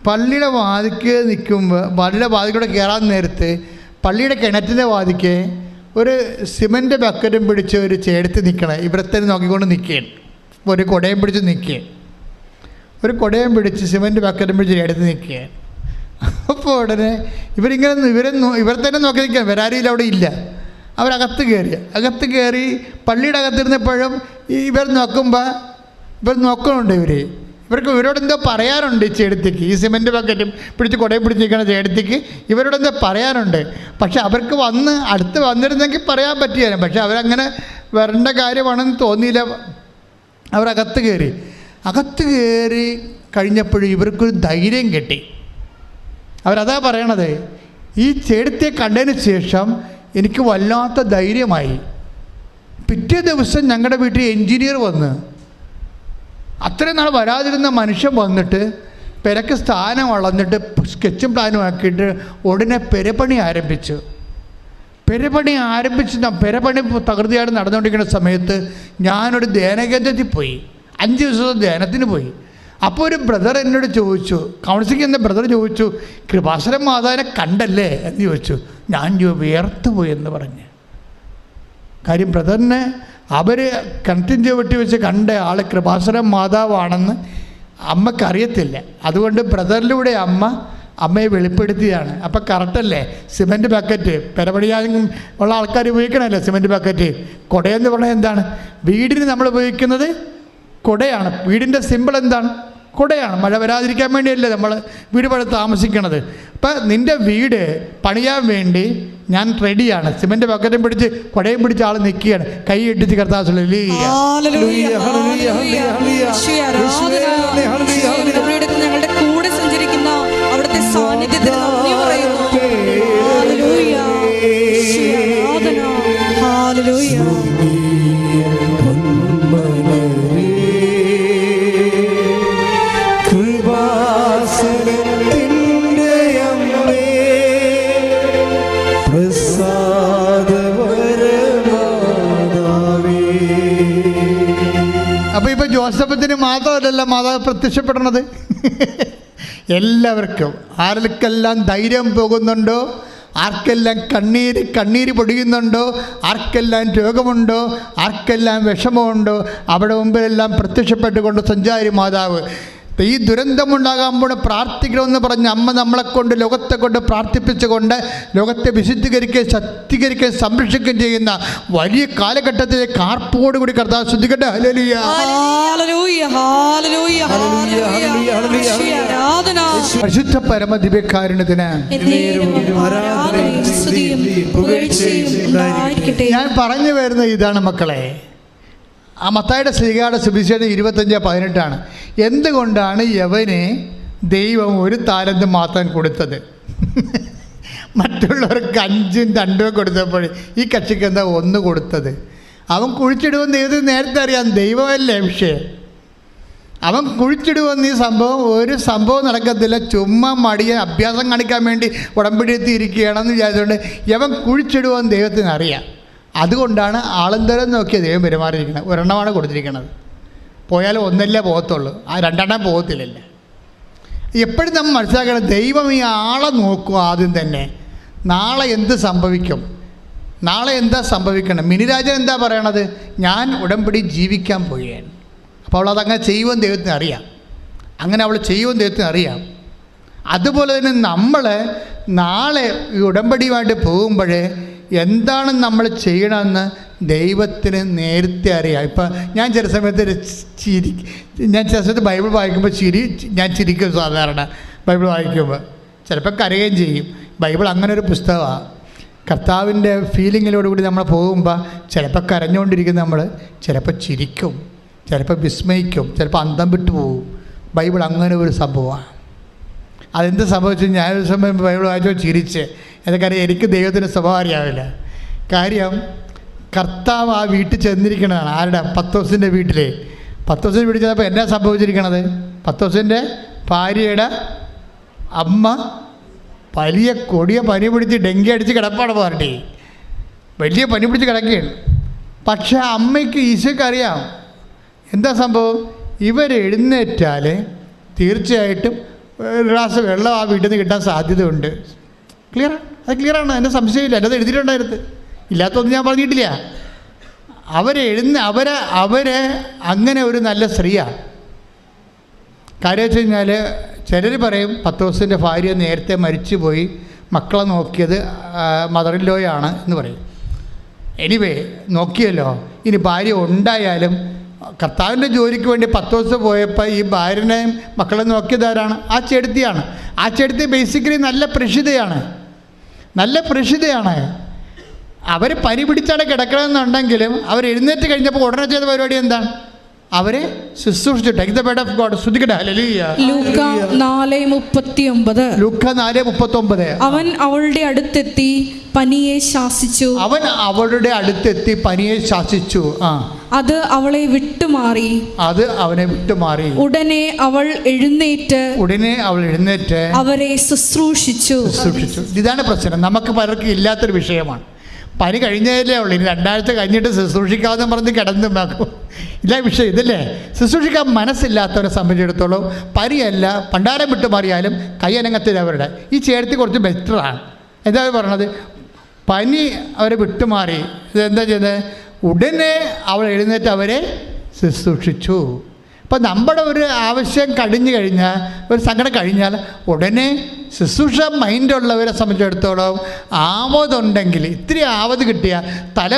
പള്ളിയുടെ വാതിക്ക് നിൽക്കുമ്പോൾ പള്ളിയുടെ വാതിക്കൂടെ കയറാൻ നേരത്ത് പള്ളിയുടെ കിണറ്റിൻ്റെ വാതിക്ക് ഒരു സിമൻ്റ് ബക്കറ്റും പിടിച്ച് ഒരു ചേർത്ത് നിൽക്കണം. ഇവിടെ തന്നെ നോക്കിക്കൊണ്ട് നിൽക്കുകയാണ്. ഒരു കുടയും പിടിച്ച് നിൽക്കുകയാണ്. ഒരു കുടയും പിടിച്ച് സിമൻ്റ് ബക്കറ്റും പിടിച്ച് ചേർത്ത് നിൽക്കുകയാണ്. അപ്പോൾ ഉടനെ ഇവർ തന്നെ നോക്കി നിൽക്കുകയാണ്. വരാരിയിൽ അവിടെ ഇല്ല. അവരകത്ത് കയറി പള്ളിയുടെ അകത്തിരുന്നപ്പോഴും ഇവർ നോക്കുന്നുണ്ട്. ഇവരോട് എന്തോ പറയാനുണ്ട്. ഈ ചേടത്തിക്ക്, ഈ സിമൻറ്റ് ബക്കറ്റും പിടിച്ച് കുടയും പിടിച്ച് നിൽക്കുന്ന ചേടത്തിക്ക് ഇവരോടെന്തോ പറയാനുണ്ട്. പക്ഷെ അവർക്ക് അടുത്ത് വന്നിരുന്നെങ്കിൽ പറയാൻ പറ്റിയാലും, പക്ഷെ അവരങ്ങനെ വരേണ്ട കാര്യമാണെന്ന് തോന്നിയില്ല. അവരകത്ത് കയറി കഴിഞ്ഞപ്പോഴും ഇവർക്കൊരു ധൈര്യം കിട്ടി. അവരതാ പറയണത്, ഈ ചേടത്തിയെ കണ്ടതിന് ശേഷം എനിക്ക് വല്ലാത്ത ധൈര്യമായി. പിറ്റേ ദിവസം ഞങ്ങളുടെ വീട്ടിൽ എൻജിനീയർ വന്ന്, അത്രയും നാൾ വരാതിരുന്ന മനുഷ്യൻ വന്നിട്ട് പെരക്ക് സ്ഥാനം വളർന്നിട്ട് സ്കെച്ചും പ്ലാനും ആക്കിയിട്ട് ഉടനെ പെരപ്പണി ആരംഭിച്ചു. പെരപ്പണി തകൃതിയായിട്ട് നടന്നുകൊണ്ടിരിക്കുന്ന സമയത്ത് ഞാനൊരു ധ്യാനകേന്ദ്രത്തിൽ പോയി. 5 ദിവസത്തെ ധ്യാനത്തിന് പോയി. അപ്പോൾ ഒരു ബ്രദർ എന്നോട് ചോദിച്ചു, കൗൺസിലിംഗ് എന്ന ബ്രദർ ചോദിച്ചു, കൃപാസനം മാതാവിനെ കണ്ടല്ലേ എന്ന് ചോദിച്ചു. ഞാൻ വിയർത്തു പോയി എന്ന് പറഞ്ഞ്. കാര്യം ബ്രദറിനെ അവർ കിണറ്റിൻ ചുവട്ടി വെച്ച് കണ്ട ആൾ കൃപാസനം മാതാവാണെന്ന് അമ്മക്കറിയത്തില്ല. അതുകൊണ്ട് ബ്രദറിലൂടെ അമ്മയെ വെളിപ്പെടുത്തിയതാണ്. അപ്പം കറക്റ്റല്ലേ? സിമൻറ്റ് ബക്കറ്റ് പെരപണിയാനും ഉള്ള ആൾക്കാർ ഉപയോഗിക്കണമല്ലോ സിമൻറ്റ് ബക്കറ്റ്. കുടയെന്ന് പറഞ്ഞാൽ എന്താണ്? വീടിന് നമ്മൾ ഉപയോഗിക്കുന്നത് കുടയാണ്. വീടിൻ്റെ സിമ്പിൾ എന്താണ്? കുടയാണ്. മഴ വരാതിരിക്കാൻ വേണ്ടിയല്ലേ നമ്മൾ വീട് പണി താമസിക്കണത്. അപ്പം നിൻ്റെ വീട് പണിയാൻ വേണ്ടി ഞാൻ റെഡിയാണ്. സിമൻറ്റ് ബക്കറ്റും പിടിച്ച് കുടയും പിടിച്ച് ആൾ നിൽക്കുകയാണ്. കൈ ഇട്ടിച്ച് കർത്താവ് ഞങ്ങളുടെ കൂടെ സഞ്ചരിക്കുന്ന അവിടുത്തെ സാന്നിധ്യത്തിന് നന്ദി പറയുന്നു. അപ്പോൾ ഇപ്പോൾ ജോസഫത്തിന് മാത്രമല്ല മാതാവ് പ്രത്യക്ഷപ്പെടണത്, എല്ലാവർക്കും. ആർക്കെല്ലാം ധൈര്യം പോകുന്നുണ്ടോ, ആർക്കെല്ലാം കണ്ണീര് പൊടിയുന്നുണ്ടോ, ആർക്കെല്ലാം രോഗമുണ്ടോ, ആർക്കെല്ലാം വിഷമമുണ്ടോ, അവിടെ മുമ്പിലെല്ലാം പ്രത്യക്ഷപ്പെട്ടുകൊണ്ട് സഞ്ചാരി മാതാവ് ഈ ദുരന്തമുണ്ടാകാമ്പോൾ പ്രാർത്ഥിക്കണമെന്ന് പറഞ്ഞ് അമ്മ നമ്മളെ കൊണ്ട് ലോകത്തെ കൊണ്ട് പ്രാർത്ഥിപ്പിച്ചുകൊണ്ട് ലോകത്തെ വിശുദ്ധീകരിക്കുകയും ശക്തീകരിക്കുകയും സംരക്ഷിക്കുകയും ചെയ്യുന്ന വലിയ കാലഘട്ടത്തിലെ കാർപ്പോടുകൂടി കർത്താവ് ശ്രദ്ധിക്കട്ടെ. ഹല്ലേലൂയ, ഹല്ലേലൂയ, ഹല്ലേലൂയ, ആരാധന പരിശുദ്ധ പരമ ദിവ്യകാരുണ്യത്തിന്. ഞാൻ പറഞ്ഞു വരുന്ന ഇതാണ് മക്കളെ. ആ മത്തായിയുടെ ശ്രീകാരുടെ സുവിശേഷം 25:18 എന്തുകൊണ്ടാണ് യവന് ദൈവം 1 താലന്ത് മാത്രം കൊടുത്തത്? മറ്റുള്ളവർക്ക് 5ഉം 2ഉം കൊടുത്തപ്പോൾ ഈ കക്ഷിക്ക് എന്താ 1 കൊടുത്തത്? അവൻ കുഴിച്ചിടുമെന്ന് ദൈവത്തിന് നേരത്തെ അറിയാം. ദൈവമല്ലേ വിഷയം. അവൻ കുഴിച്ചിടുമെന്ന് ഒരു സംഭവം നടക്കത്തില്ല. ചുമ്മാ മടിയ അഭ്യാസം കാണിക്കാൻ വേണ്ടി ഉടമ്പടിയെത്തി ഇരിക്കുകയാണെന്ന് വിചാരിച്ചുകൊണ്ട് യവൻ കുഴിച്ചിടുമെന്ന് ദൈവത്തിന് അറിയാം. അതുകൊണ്ടാണ് ആളെന്തരം നോക്കിയ ദൈവം പെരുമാറിയിരിക്കുന്നത്. 1 കൊടുത്തിരിക്കുന്നത്. പോയാലും 1 പോകത്തുള്ളൂ, ആ 2 പോകത്തില്ലല്ലോ. എപ്പോഴും നമ്മൾ മനസ്സിലാക്കണം, ദൈവം ഈ ആളെ നോക്കുക ആദ്യം തന്നെ. നാളെ എന്ത് സംഭവിക്കും, നാളെ എന്താ സംഭവിക്കണം. മിനിരാജൻ എന്താ പറയണത്? ഞാൻ ഉടമ്പടി ജീവിക്കാൻ പോവുകയാണ്. അപ്പോൾ അവൾ അതങ്ങനെ ചെയ്യുമെന്ന് ദൈവത്തിന് അറിയാം. അങ്ങനെ അവൾ ചെയ്യുമെന്ന് ദൈവത്തിന് അറിയാം. അതുപോലെ തന്നെ നമ്മൾ നാളെ ഈ ഉടമ്പടിയുമായിട്ട് പോകുമ്പോൾ എന്താണ് നമ്മൾ ചെയ്യണമെന്ന് ദൈവത്തിന് നേരത്തെ അറിയാം. ഇപ്പം ഞാൻ ചില സമയത്ത് ചില സമയത്ത് ബൈബിൾ വായിക്കുമ്പോൾ ഞാൻ ചിരിക്കും. സാധാരണ ബൈബിൾ വായിക്കുമ്പോൾ ചിലപ്പോൾ കരയുകയും ചെയ്യും. ബൈബിൾ അങ്ങനെ ഒരു പുസ്തകമാണ്. കർത്താവിൻ്റെ ഫീലിങ്ങിലോടുകൂടി നമ്മൾ പോകുമ്പോൾ ചിലപ്പോൾ കരഞ്ഞുകൊണ്ടിരിക്കും നമ്മൾ, ചിലപ്പോൾ ചിരിക്കും, ചിലപ്പോൾ വിസ്മയിക്കും, ചിലപ്പോൾ അന്തം വിട്ടു പോകും. ബൈബിൾ അങ്ങനെ ഒരു സംഭവമാണ്. അതെന്ത് സംഭവിച്ചു? ഞാനൊരു സമയം ബൈബിൾ വായിച്ചപ്പോൾ ചിരിച്ച്. എനിക്കറിയാം, എനിക്ക് ദൈവത്തിൻ്റെ സ്വഭാവം അറിയാവില്ല. കാര്യം കർത്താവ് ആ വീട്ടിൽ ചെന്നിരിക്കണതാണ്. ആരുടെ? പത്രോസിൻ്റെ വീട്ടിൽ. പത്രോസിൻ്റെ വീട്ടിൽ ചെന്നപ്പോൾ എന്നാ സംഭവിച്ചിരിക്കണത്? പത്രോസിൻ്റെ ഭാര്യയുടെ അമ്മ വലിയ കൊടിയ പനി പിടിച്ച് ഡെങ്കി അടിച്ച് കിടപ്പാണ് പാർട്ടി. വലിയ പനി പിടിച്ച് കിടക്കുകയാണ്. പക്ഷേ അമ്മയ്ക്ക് ഈശോയ്ക്ക് അറിയാം എന്താ സംഭവം. ഇവരെഴുന്നേറ്റാൽ തീർച്ചയായിട്ടും ഒരു ഗ്ലാസ് വെള്ളം ആ വീട്ടിൽ നിന്ന് കിട്ടാൻ സാധ്യതയുണ്ട്. ക്ലിയറാണ്, അത് ക്ലിയറാണ്, അതിൻ്റെ സംശയമില്ല. എൻ്റെ അത് എഴുതിയിട്ടുണ്ടായിരുന്നു, ഇല്ലാത്തൊന്നും ഞാൻ പറഞ്ഞിട്ടില്ല. അവരെ അങ്ങനെ ഒരു നല്ല സ്ത്രീയാണ്. കാര്യം വെച്ച് കഴിഞ്ഞാൽ ചിലർ പറയും പത്രോസിൻ്റെ ഭാര്യ നേരത്തെ മരിച്ചുപോയി, മക്കളെ നോക്കിയത് മദറിൻലോയാണ് എന്ന് പറയും. എനിവേ നോക്കിയല്ലോ. ഇനി ഭാര്യ ഉണ്ടായാലും കർത്താവിൻ്റെ ജോലിക്ക് വേണ്ടി പത്രോസ് പോയപ്പോൾ ഈ ഭാര്യനെയും മക്കളെ നോക്കിയതാരാണ്? ആ ചെടുത്തിയാണ്. ആ ചെടുത്തി ബേസിക്കലി നല്ല പ്രഷിതയാണ്. അവർ പനി പിടിച്ചാണ് കിടക്കണമെന്നുണ്ടെങ്കിലും അവർ എഴുന്നേറ്റ് കഴിഞ്ഞപ്പോൾ ഉടനെ ചെയ്ത പരിപാടി എന്താണ്? അവരെ ശുശ്രൂഷിച്ചു. Take the bed of God. ശ്രദ്ധിക്കട്ടെ. ഹല്ലേലൂയ. ലൂക്ക 4:39. ലൂക്ക 4:39. അവൻ അവളുടെ അടുത്തെത്തി പനിയെ ശാസിച്ചു. അവൻ അവളുടെ അടുത്തെത്തി പനിയെ ശാസിച്ചു. അത് അവളെ വിട്ടുമാറി. അത് അവനെ വിട്ടുമാറി. ഉടനെ അവൾ എഴുന്നേറ്റ് അവരെ ശുശ്രൂഷിച്ചു. ഇതാണ് പ്രശ്നം. നമുക്ക് പലർക്കും ഇല്ലാത്തൊരു വിഷയമാണ്. പനി കഴിഞ്ഞതല്ലേ ഉള്ളൂ, ഇനി 2 ആഴ്ച കഴിഞ്ഞിട്ട് ശുശ്രൂഷിക്കാമെന്ന് പറഞ്ഞ് കിടന്നുണ്ടാക്കും. ഇല്ല വിഷയം ഇതല്ലേ. ശുശ്രൂഷിക്കാൻ മനസ്സില്ലാത്തവരെ സംബന്ധിച്ചിടത്തോളം പനിയല്ല, പണ്ടാരം വിട്ടു മാറിയാലും കയ്യനങ്ങത്തില്ല അവരുടെ. ഈ ചേർത്തി കുറച്ച് ബെറ്ററാണ്. എന്താ പറഞ്ഞത്? പനി അവരെ വിട്ടുമാറി. ഇതെന്താ ചെയ്തത്? ഉടനെ അവൾ എഴുന്നേറ്റ് അവരെ ശുശ്രൂഷിച്ചു. ഇപ്പം നമ്മുടെ ഒരു ആവശ്യം കഴിഞ്ഞു കഴിഞ്ഞാൽ, ഒരു സങ്കടം കഴിഞ്ഞാൽ ഉടനെ ശുശ്രൂഷ മൈൻഡുള്ളവരെ സംബന്ധിച്ചിടത്തോളം ആവതുണ്ടെങ്കിൽ, ഇത്തിരി ആവത് കിട്ടിയാൽ, തല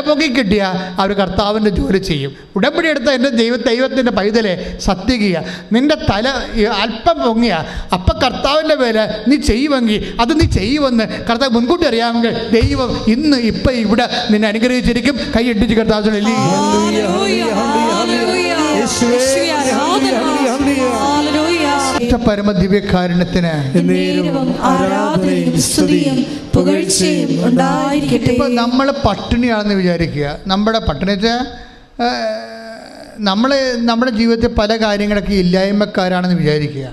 പൊങ്ങി കിട്ടിയാൽ അവർ കർത്താവിൻ്റെ ജോലി ചെയ്യും. ഉടമ്പടി എടുത്ത എൻ്റെ ദൈവത്തിൻ്റെ പൈതലെ സത്യകീയ, നിൻ്റെ തല അല്പം പൊങ്ങിയ അപ്പം കർത്താവിൻ്റെ പേര് നീ ചെയ്യുമെങ്കിൽ അത് നീ ചെയ്യുമെന്ന് കർത്താവ് മുൻകൂട്ടി അറിയാമെങ്കിൽ ദൈവം ഇന്ന് ഇപ്പം ഇവിടെ നിന്നെ അനുഗ്രഹിച്ചിരിക്കും. കൈ ഇട്ടിച്ച് കർത്താവ് പരമദിവ്യകാരുണ്യത്തിന് ഇപ്പൊ നമ്മൾ പട്ടിണിയാണെന്ന് വിചാരിക്കുക. നമ്മുടെ പട്ടിണി വെച്ചാൽ നമ്മുടെ ജീവിതത്തിൽ പല കാര്യങ്ങളൊക്കെ ഇല്ലായ്മക്കാരാണെന്ന് വിചാരിക്കുക.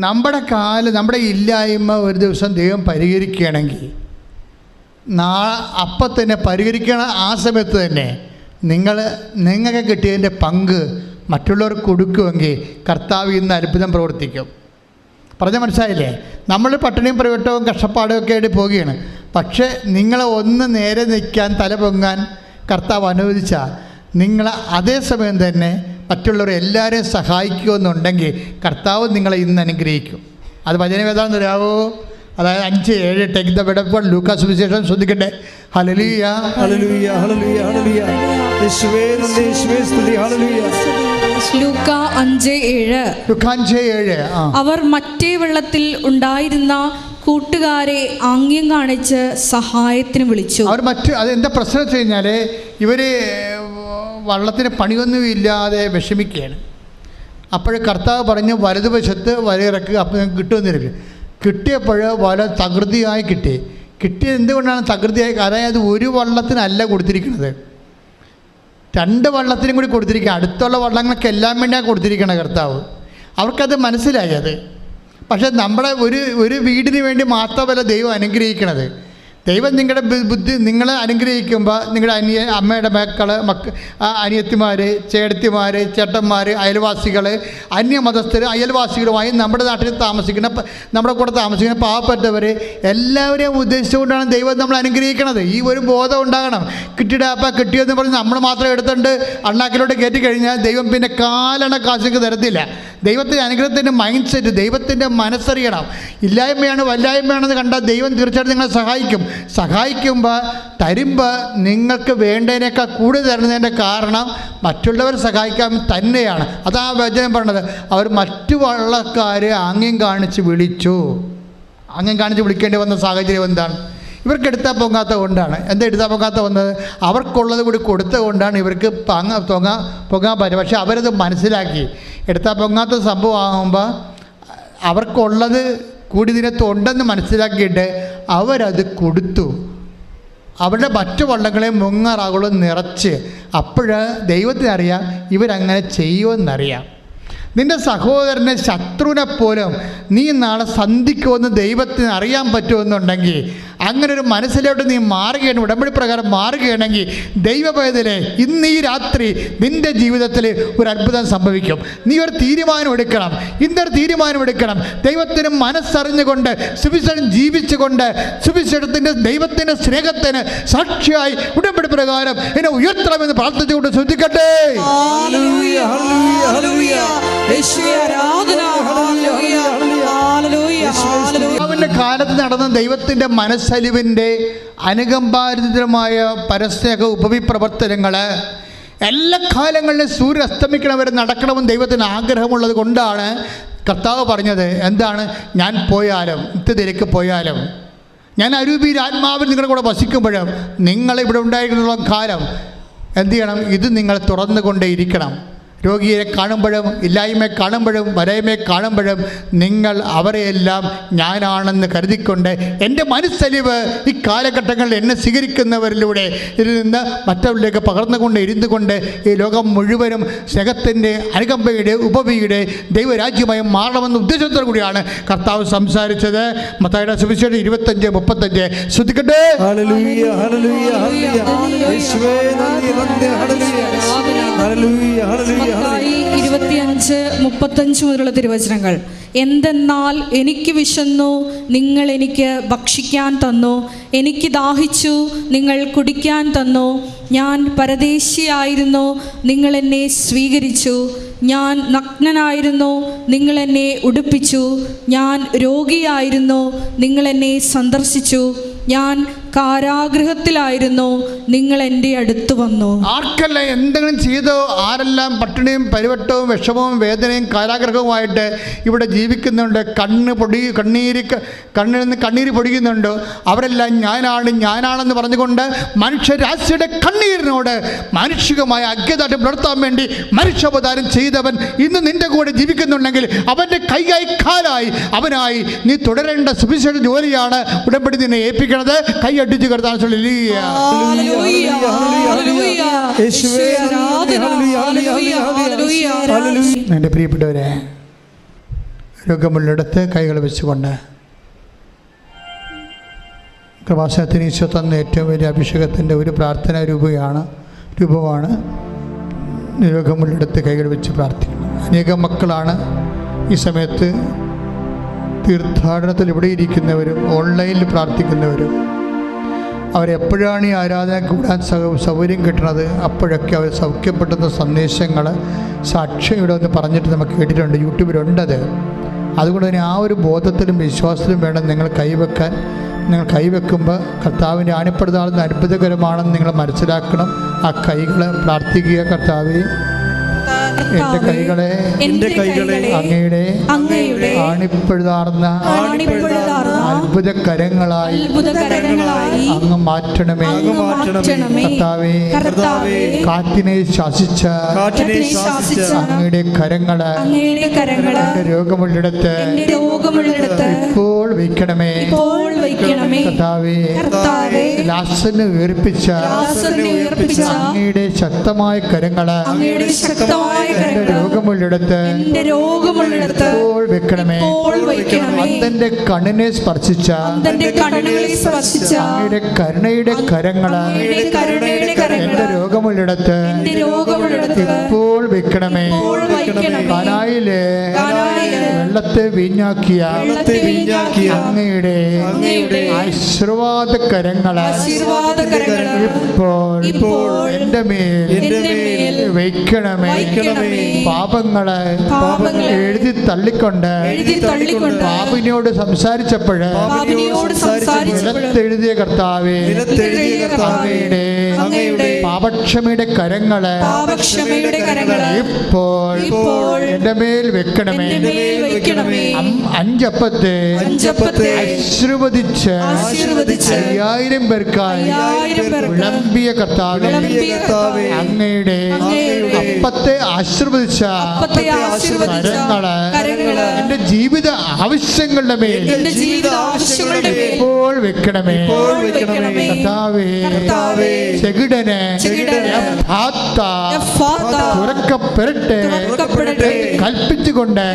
നമ്മുടെ ഇല്ലായ്മ ഒരു ദിവസം ദൈവം പരിഹരിക്കുകയാണെങ്കിൽ അപ്പം തന്നെ പരിഹരിക്കണ ആ സമയത്ത് തന്നെ നിങ്ങൾക്ക് കിട്ടിയതിൻ്റെ പങ്ക് മറ്റുള്ളവർക്ക് കൊടുക്കുമെങ്കിൽ കർത്താവ് ഇന്ന് അത്ഭുതം പ്രവർത്തിക്കും. പറഞ്ഞാൽ മനസ്സിലായില്ലേ? നമ്മൾ പട്ടിണിയും പ്രവട്ടവും കഷ്ടപ്പാടും ഒക്കെ ആയിട്ട് പോവുകയാണ്. പക്ഷേ നിങ്ങളെ ഒന്ന് നേരെ നിൽക്കാൻ, തല പൊങ്ങാൻ കർത്താവ് അനുവദിച്ചാൽ നിങ്ങൾ അതേസമയം തന്നെ മറ്റുള്ളവരെ എല്ലാവരെയും സഹായിക്കുമെന്നുണ്ടെങ്കിൽ കർത്താവ് നിങ്ങളെ ഇന്ന് അനുഗ്രഹിക്കും. അത് വചനം ഏതാണെന്ന് അറിയാവോ? അതായത് 5:7. Take the bed of God. ലൂക്കാ സുവിശേഷം ശ്രദ്ധിക്കട്ടെ. ഹല്ലേലൂയ, ഹല്ലേലൂയ, ഹല്ലേലൂയ, ഹല്ലേലൂയ. യേശുവേ നന്ദി, യേശുവേ സ്തുതി. ഹല്ലേലൂയ. ലൂക്ക 5:7. അവർ മറ്റേ വെള്ളത്തിൽ ഉണ്ടായിരുന്ന കൂട്ടുകാരെ ആംഗ്യം കാണിച്ച് സഹായത്തിന് വിളിച്ചു. അവർ അതെന്താ പ്രശ്നം വെച്ച് കഴിഞ്ഞാൽ ഇവർ വള്ളത്തിന് പണിയൊന്നുമില്ലാതെ വിഷമിക്കുകയാണ്. അപ്പോൾ കർത്താവ് പറഞ്ഞു വലതുവശത്ത് വലയിറക്കുക, അപ്പം കിട്ടുമെന്നിരിക്കും. കിട്ടിയപ്പോൾ വല തകൃതിയായി കിട്ടിയത് എന്തുകൊണ്ടാണ് തകൃതിയായി? അതായത് ഒരു വള്ളത്തിനല്ല കൊടുത്തിരിക്കുന്നത്, 2 വള്ളത്തിനും കൂടി കൊടുത്തിരിക്കുക. അടുത്തുള്ള വള്ളങ്ങൾക്ക് എല്ലാം വേണ്ടിയാണ് കൊടുത്തിരിക്കണം കർത്താവ്. അവർക്കത് മനസ്സിലായി. അത് പക്ഷേ നമ്മുടെ ഒരു വീടിന് വേണ്ടി മാത്രമല്ല ദൈവം അനുഗ്രഹിക്കണത്. ദൈവം നിങ്ങളെ അനുഗ്രഹിക്കുമ്പോൾ നിങ്ങളുടെ അമ്മയുടെ അനിയത്തിമാർ, ചേട്ടത്തിമാർ, ചേട്ടന്മാർ, അയൽവാസികൾ, അന്യമതസ്ഥർ, അയൽവാസികളുമായി നമ്മുടെ നാട്ടിൽ നമ്മുടെ കൂടെ താമസിക്കുന്ന പാവപ്പെട്ടവർ എല്ലാവരെയും ഉദ്ദേശിച്ചുകൊണ്ടാണ് ദൈവം നമ്മൾ അനുഗ്രഹിക്കണത്. ഈ ഒരു ബോധം ഉണ്ടാകണം. കിട്ടിയെന്ന് പറഞ്ഞ് നമ്മൾ മാത്രം എടുത്തുകൊണ്ട് അണ്ണാക്കിലോട്ട് കയറ്റി കഴിഞ്ഞാൽ ദൈവം പിന്നെ കാലണ കാശൊക്കെ തരത്തില്ല. ദൈവത്തിൻ്റെ അനുഗ്രഹത്തിൻ്റെ മൈൻഡ് സെറ്റ്, ദൈവത്തിൻ്റെ മനസ്സറിയണം. ഇല്ലായ്മയാണ് വല്ലായ്മയാണെന്ന് കണ്ടാൽ ദൈവം തീർച്ചയായിട്ടും നിങ്ങളെ സഹായിക്കുമ്പോൾ തരുമ്പോൾ നിങ്ങൾക്ക് വേണ്ടതിനേക്കാൾ കൂടുതൽ തരുന്നതിൻ്റെ കാരണം മറ്റുള്ളവരെ സഹായിക്കാൻ തന്നെയാണ്. അതാ വചനം പറഞ്ഞത്. അവർ മറ്റു വള്ളക്കാരെ ആംഗ്യം കാണിച്ച് വിളിക്കേണ്ടി വന്ന സാഹചര്യം എന്താണ്? ഇവർക്ക് എടുത്താൽ പൊങ്ങാത്ത കൊണ്ടാണ്. എന്താ എടുത്താൽ പൊങ്ങാത്ത വന്നത്? അവർക്കുള്ളത് കൂടി കൊടുത്തത് കൊണ്ടാണ് ഇവർക്ക് പൊങ്ങാൻ പറ്റും. പക്ഷെ അവരത് മനസ്സിലാക്കി. എടുത്താൽ പൊങ്ങാത്ത സംഭവമാകുമ്പോൾ അവർക്കുള്ളത് കൂടി ഇതിനകത്തുണ്ടെന്ന് മനസ്സിലാക്കിയിട്ട് അവരത് കൊടുത്തു. അവരുടെ മറ്റു വള്ളങ്ങളെ മുങ്ങാറാകുളം നിറച്ച്. അപ്പോൾ ദൈവത്തിനറിയാം ഇവരങ്ങനെ ചെയ്യുമെന്നറിയാം. നിൻ്റെ സഹോദരനെ, ശത്രുവിനെ പോലും നീ നാളെ സന്ധിക്കുമെന്ന് ദൈവത്തിന് അറിയാൻ പറ്റുമെന്നുണ്ടെങ്കിൽ അങ്ങനെ ഒരു മനസ്സിലോട്ട് നീ മാറുകയാണ്, ഉടമ്പടി പ്രകാരം മാറുകയാണെങ്കിൽ ദൈവപൈതലേ ഇന്ന് ഈ രാത്രി നിൻ്റെ ജീവിതത്തിൽ ഒരു അത്ഭുതം സംഭവിക്കും. നീ ഒരു തീരുമാനം എടുക്കണം. ഇന്നൊരു തീരുമാനം എടുക്കണം. ദൈവത്തിന് മനസ്സറിഞ്ഞുകൊണ്ട് സുവിശേഷം ജീവിച്ചുകൊണ്ട് സുവിശേഷത്തിൻ്റെ ദൈവത്തിൻ്റെ സ്നേഹത്തിന് സാക്ഷിയായി ഉടമ്പടി പ്രകാരം എന്നെ ഉയർത്തണമെന്ന് പ്രാർത്ഥിച്ചുകൊണ്ട് ശ്രദ്ധിക്കട്ടെ. അവൻ്റെ കാലത്ത് നടന്ന ദൈവത്തിൻ്റെ മനസ്സലിവിൻ്റെ അനുകമ്പാരിതമായ പരസ്നേഹ ഉപവിപ്രവർത്തനങ്ങൾ എല്ലാ കാലങ്ങളിലും സൂര്യൻ അസ്തമിക്കണവരെ നടക്കണമെന്ന് ദൈവത്തിന് ആഗ്രഹമുള്ളത് കൊണ്ടാണ് കർത്താവ് പറഞ്ഞത്. എന്താണ്? ഞാൻ പോയാലും നിത്യത്തിലേക്ക് പോയാലും ഞാൻ അരൂപിയിൽ ആത്മാവിൽ നിങ്ങളുടെ കൂടെ വസിക്കുമ്പോഴും നിങ്ങളിവിടെ ഉണ്ടായിരുന്നുള്ള കാലം എന്ത് ചെയ്യണം? ഇത് നിങ്ങൾ തുറന്നുകൊണ്ടേയിരിക്കണം. രോഗിയെ കാണുമ്പോഴും ഇല്ലായ്മയെ കാണുമ്പോഴും വരയമയെ കാണുമ്പോഴും നിങ്ങൾ അവരെയെല്ലാം ഞാനാണെന്ന് കരുതിക്കൊണ്ട് എൻ്റെ മനസ്സലിവ് ഈ കാലഘട്ടങ്ങളിൽ എന്നെ സ്വീകരിക്കുന്നവരിലൂടെ ഇതിൽ നിന്ന് മറ്റവരിലേക്ക് പകർന്നുകൊണ്ട് ഇരുന്നു കൊണ്ട് ഈ ലോകം മുഴുവനും സ്നേഹത്തിൻ്റെ അനുകമ്പയുടെ ഉപവിയുടെ ദൈവരാജ്യമായി മാറണമെന്ന ഉദ്ദേശത്തോടു കൂടിയാണ് കർത്താവ് സംസാരിച്ചത്. മത്തായിയുടെ സുവിശേഷം 25:35 ശ്രദ്ധിക്കട്ടെ. ഹല്ലേലൂയ ഹല്ലേലൂയ ഹല്ലേലൂയ യേശുവേ നന്ദി നന്ദി ഹല്ലേലൂയ ഹല്ലേലൂയ ഹല്ലേലൂയ 25:35 മുതലുള്ള തിരുവചനങ്ങൾ. എന്തെന്നാൽ എനിക്ക് വിശന്നു, നിങ്ങൾ എനിക്ക് ഭക്ഷിക്കാൻ തന്നു. എനിക്ക് ദാഹിച്ചു, നിങ്ങൾ കുടിക്കാൻ തന്നു. ഞാൻ പരദേശിയായിരുന്നു, നിങ്ങൾ എന്നെ സ്വീകരിച്ചു. ഞാൻ നഗ്നനായിരുന്നു, നിങ്ങൾ എന്നെ ഉടുപ്പിച്ചു. ഞാൻ രോഗിയായിരുന്നു, നിങ്ങൾ എന്നെ സന്ദർശിച്ചു. ഞാൻ കാരാഗൃഹത്തിലായിരുന്നു, നിങ്ങൾ എൻ്റെ അടുത്ത് വന്നു. ആർക്കെല്ലാം എന്തെങ്കിലും ചെയ്തോ, ആരെല്ലാം പട്ടിണിയും പരിവട്ടവും വിഷമവും വേദനയും കാരാഗ്രഹവുമായിട്ട് ഇവിടെ ജീവിക്കുന്നുണ്ട്, കണ്ണിൽ നിന്ന് കണ്ണീര് പൊടിക്കുന്നുണ്ട്, അവരെല്ലാം ഞാനാണെന്ന് പറഞ്ഞുകൊണ്ട് മനുഷ്യരാശിയുടെ കണ്ണീരിനോട് മാനുഷികമായ അജ്ഞതായിട്ട് പുലർത്താൻ വേണ്ടി മനുഷ്യാവതാരം ചെയ്തവൻ ഇന്ന് നിന്റെ കൂടെ ജീവിക്കുന്നുണ്ടെങ്കിൽ അവൻ്റെ കൈയായി കാലായി അവനായി നീ തുടരേണ്ട സുവിശേഷ ജോലിയാണ് ഉടമ്പടി നിന്നെ ഏൽപ്പിക്കുന്നത്. കൈയടിച്ച് കിടത്താൻ എൻ്റെ പ്രിയപ്പെട്ടവരെ, രോഗമുള്ളിടത്ത് കൈകൾ വെച്ചുകൊണ്ട് കൃപാസനത്തിന് ഈശോ തന്ന ഏറ്റവും വലിയ അഭിഷേകത്തിൻ്റെ ഒരു പ്രാർത്ഥനാ രൂപമാണ് രോഗമുള്ളിടത്ത് കൈകൾ വെച്ച് പ്രാർത്ഥിക്കുന്നത്. അനേകം മക്കളാണ് ഈ സമയത്ത് തീർത്ഥാടനത്തിൽ ഇവിടെ ഇരിക്കുന്നവരും ഓൺലൈനിൽ പ്രാർത്ഥിക്കുന്നവരും. അവരെപ്പോഴാണ് ഈ ആരാധന കൂടാൻ സൗകര്യം കിട്ടുന്നത് അപ്പോഴൊക്കെ അവർ സൗഖ്യപ്പെടുന്ന സന്ദേശങ്ങൾ സാക്ഷ്യം ഇവിടെ ഒന്ന് പറഞ്ഞിട്ട് നമുക്ക് കേട്ടിട്ടുണ്ട്, യൂട്യൂബിലുണ്ടത്. അതുകൊണ്ട് തന്നെ ആ ഒരു ബോധത്തിലും വിശ്വാസത്തിലും വേണം നിങ്ങൾ കൈവെക്കാൻ. നിങ്ങൾ കൈവെക്കുമ്പോൾ കർത്താവിൻ്റെ ആണിപ്പെടുത്താവുന്ന അത്ഭുതകരമാണെന്ന് നിങ്ങൾ മനസ്സിലാക്കണം. ആ കൈകൾ പ്രാർത്ഥിക്കുക. കർത്താവേ, എൻ്റെ കൈകളെ അങ്ങയുടെ ആണിപ്പെടുതാർന്ന അത്ഭുതകരങ്ങളായി അങ്ങ് മാറ്റണമേ. കർത്താവേ, കാറ്റിനെ ശാസിച്ച അങ്ങയുടെ കരങ്ങള് എൻ്റെ രോഗമുള്ളിടത്ത് ഇപ്പോൾ വയ്ക്കണമേ. കർത്താവേ, ലാസറിനെ ഉയർപ്പിച്ച അങ്ങയുടെ ശക്തമായ കരങ്ങള് എൻ്റെ രോഗമുള്ളിടത്ത് ഇപ്പോൾ വെക്കണമേ. അന്തന്റെ കണ്ണിനെ സ്പർശിച്ച അങ്ങയുടെ കരുണയുടെ കരങ്ങള് എൻ്റെ രോഗമുള്ളിടത്ത് ഇപ്പോൾ വെക്കണമേ. കാനായിലെ വെള്ളത്തെ വീഞ്ഞാക്കിയ അങ്ങയുടെ ആശീർവാദ കരങ്ങള് ഇപ്പോൾ എൻ്റെ മേൽ വയ്ക്കണമേ. പാപങ്ങളെ എഴുതി തള്ളിക്കൊണ്ട് പാപിനോട് സംസാരിച്ചപ്പോഴ് നിലത്തെഴുതിയ കർത്താവേ, അങ്ങയുടെ പാപക്ഷമയുടെ കരങ്ങള് ഇപ്പോൾ എൻ്റെ മേൽ വെക്കണമേ. അഞ്ചപ്പത്തെ ആശീർവദിച്ച് 5000 പേർക്കായി വിളമ്പിയ കർത്താവേ, അങ്ങയുടെ അപ്പത്തെ ആശീർവദിച്ച കരങ്ങള് എൻ്റെ ജീവിത ആവശ്യങ്ങളുടെ മേൽ ഇപ്പോൾ വെക്കണമേ. കർത്താവേ, ചെകിടന് തുറക്കപ്പെടട്ടെ കൽപ്പിച്ചുകൊണ്ട്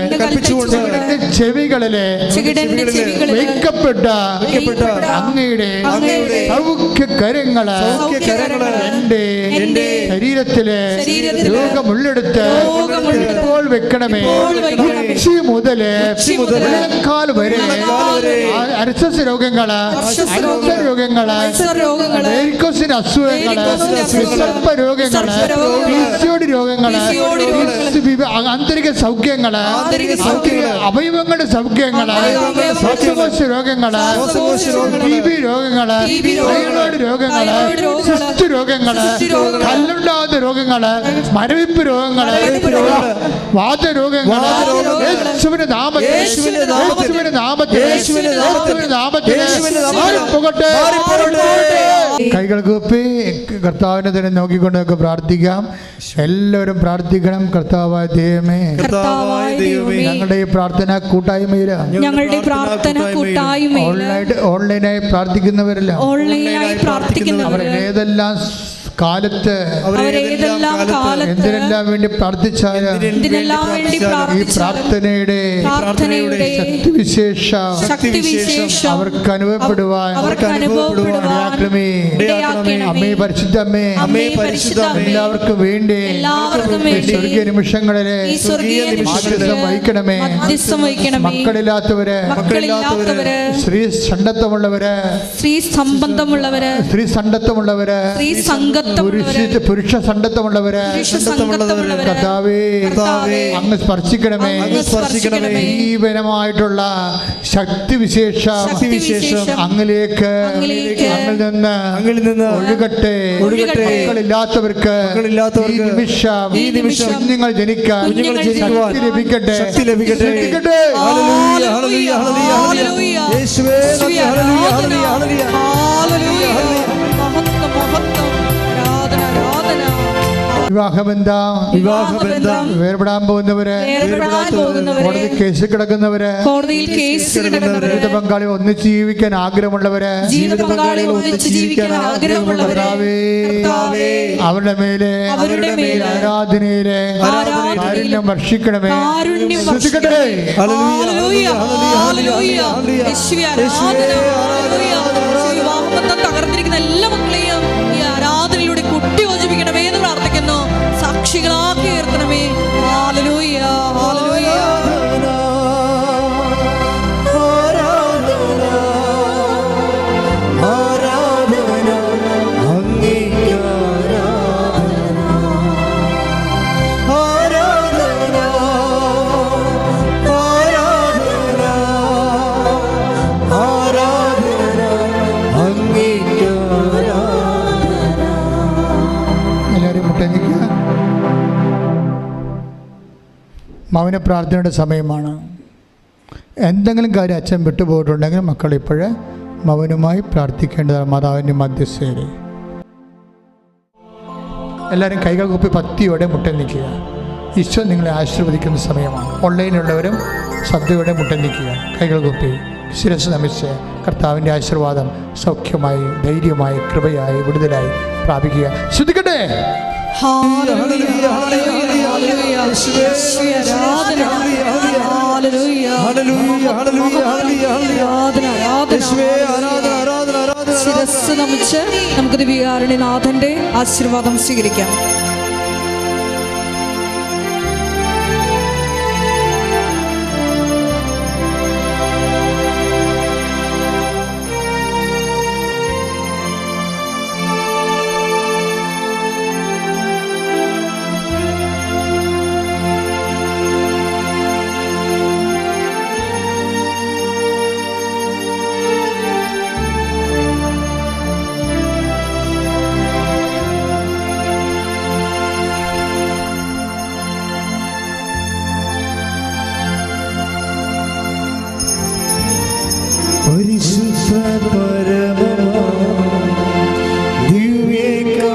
ചെവികളിലെ വയ്ക്കപ്പെട്ട അങ്ങയുടെ സൗഖ്യകരങ്ങള് എൻ്റെ ശരീരത്തിലെ രോഗമുള്ളെടുത്ത് ഇപ്പോൾ വെക്കണമേ. ഉച്ചി മുതല് കാൽ വരെ അർശസ് രോഗങ്ങള്, അൾസർ രോഗങ്ങള്, വെരിക്കോസിന് അസുഖങ്ങള്, വിസർപ്പ രോഗങ്ങള്, പിസിഒഡി രോഗങ്ങള്, ആന്തരിക സൗഖ്യങ്ങള്, അവയവങ്ങളുടെ സൗഖ്യങ്ങള്, ശ്വാസകോശ രോഗങ്ങള്, TB രോഗങ്ങള്, തൈറോയ്ഡ് രോഗങ്ങള്, സിസ്റ്റ് രോഗങ്ങള്, കല്ലുണ്ടാകുന്ന രോഗങ്ങള്, മരവിപ്പ് രോഗങ്ങള്, വാതരോഗങ്ങള്, യേശുവിന്റെ നാമത്തിൽ, യേശുവിന്റെ നാമത്തിൽ, യേശുവിന്റെ നാമത്തിൽ മാറിപ്പോകട്ടെ. കൈകൾ കൂപ്പി കർത്താവിനെ തന്നെ നോക്കിക്കൊണ്ട് നമുക്ക് പ്രാർത്ഥിക്കാം. എല്ലാവരും പ്രാർത്ഥിക്കണം. കർത്താവായ ദൈവമേ, ഞങ്ങളുടെ ഈ പ്രാർത്ഥന കൂട്ടായ്മയില്, ഓൺലൈനായി പ്രാർത്ഥിക്കുന്നവരല്ല, അവർ ഏതെല്ലാം കാലത്ത് എന്തിനെല്ലാം വേണ്ടി പ്രാർത്ഥിച്ചാലും ഈ പ്രാർത്ഥനയുടെ ശക്തിവിശേഷം അവർക്ക് അനുഭവപ്പെടുവാൻ അമ്മേ പരിശുദ്ധ അമ്മേ എല്ലാവർക്കും വേണ്ടി സ്വർഗീയ നിമിഷങ്ങളിലെ വഹിക്കണമേ. മക്കളില്ലാത്തവര്, സ്ത്രീ സണ്ടത്വമുള്ളവര്, പുരുഷ സണ്ടത്വമുള്ളവര്, കർത്താവേ അങ്ങ് സ്പർശിക്കണമേ. ജീവനമായിട്ടുള്ള ശക്തിവിശേഷം അങ്ങിലേക്ക് അങ്ങിൽ നിന്ന് ഒഴുകട്ടെ. മക്കളില്ലാത്തവർക്ക് ഈ നിമിഷം കുഞ്ഞുങ്ങൾ ജനിക്കാൻ ശക്തി ലഭിക്കട്ടെ. വിവാഹബന്ധം വേർപെടാൻ പോകുന്നവര്, കോടതി കേസ് കിടക്കുന്നവര്, ജീവിത പങ്കാളി ഒന്നിച്ച് ജീവിക്കാൻ ആഗ്രഹമുള്ളവര്, അവരുടെ മേലെ ആരാധനയിലെ കാരുണ്യം വർഷിക്കണമേ. ശ്രദ്ധിക്കട്ടെ. തകർന്നിരിക്കുന്ന എല്ലാ മക്കളെയും ഈ ആരാധനയിലൂടെ കുട്ടി യോജിപ്പിക്കണമേ എന്ന് പ്രാർത്ഥിക്കുന്നു. സാക്ഷികളാക്കി ഉയർത്തണമേ. Hallelujah, hallelujah. മൗന പ്രാർത്ഥനയുടെ സമയമാണ്. എന്തെങ്കിലും കാര്യം അച്ഛൻ വിട്ടുപോയിട്ടുണ്ടെങ്കിൽ മക്കൾ ഇപ്പോഴേ മൗനമായി പ്രാർത്ഥിക്കേണ്ടതാണ് മാതാവിൻ്റെ മധ്യസ്ഥയിൽ. എല്ലാവരും കൈകൾ കൂപ്പി ഭക്തിയോടെ മുട്ടൻ നിൽക്കുക. ഈശോ നിങ്ങളെ ആശീർവദിക്കുന്ന സമയമാണ്. ഓൺലൈനിലുള്ളവരും ശ്രദ്ധയോടെ മുട്ടൻ നിൽക്കുക. കൈകൾ കൂപ്പി ശിരസ് നമിച്ച് കർത്താവിൻ്റെ ആശീർവാദം സൗഖ്യമായി, ധൈര്യമായി, കൃപയായി, വിടുതലായി പ്രാപിക്കുക. ശ്രദ്ധിക്കട്ടെ. ശിരസ്സ് നമിച്ച് നമുക്ക് ദിവ്യകാരുണ്യനാഥന്റെ ആശീർവാദം സ്വീകരിക്കാം. ദിവ്യകാരുണ്യമേ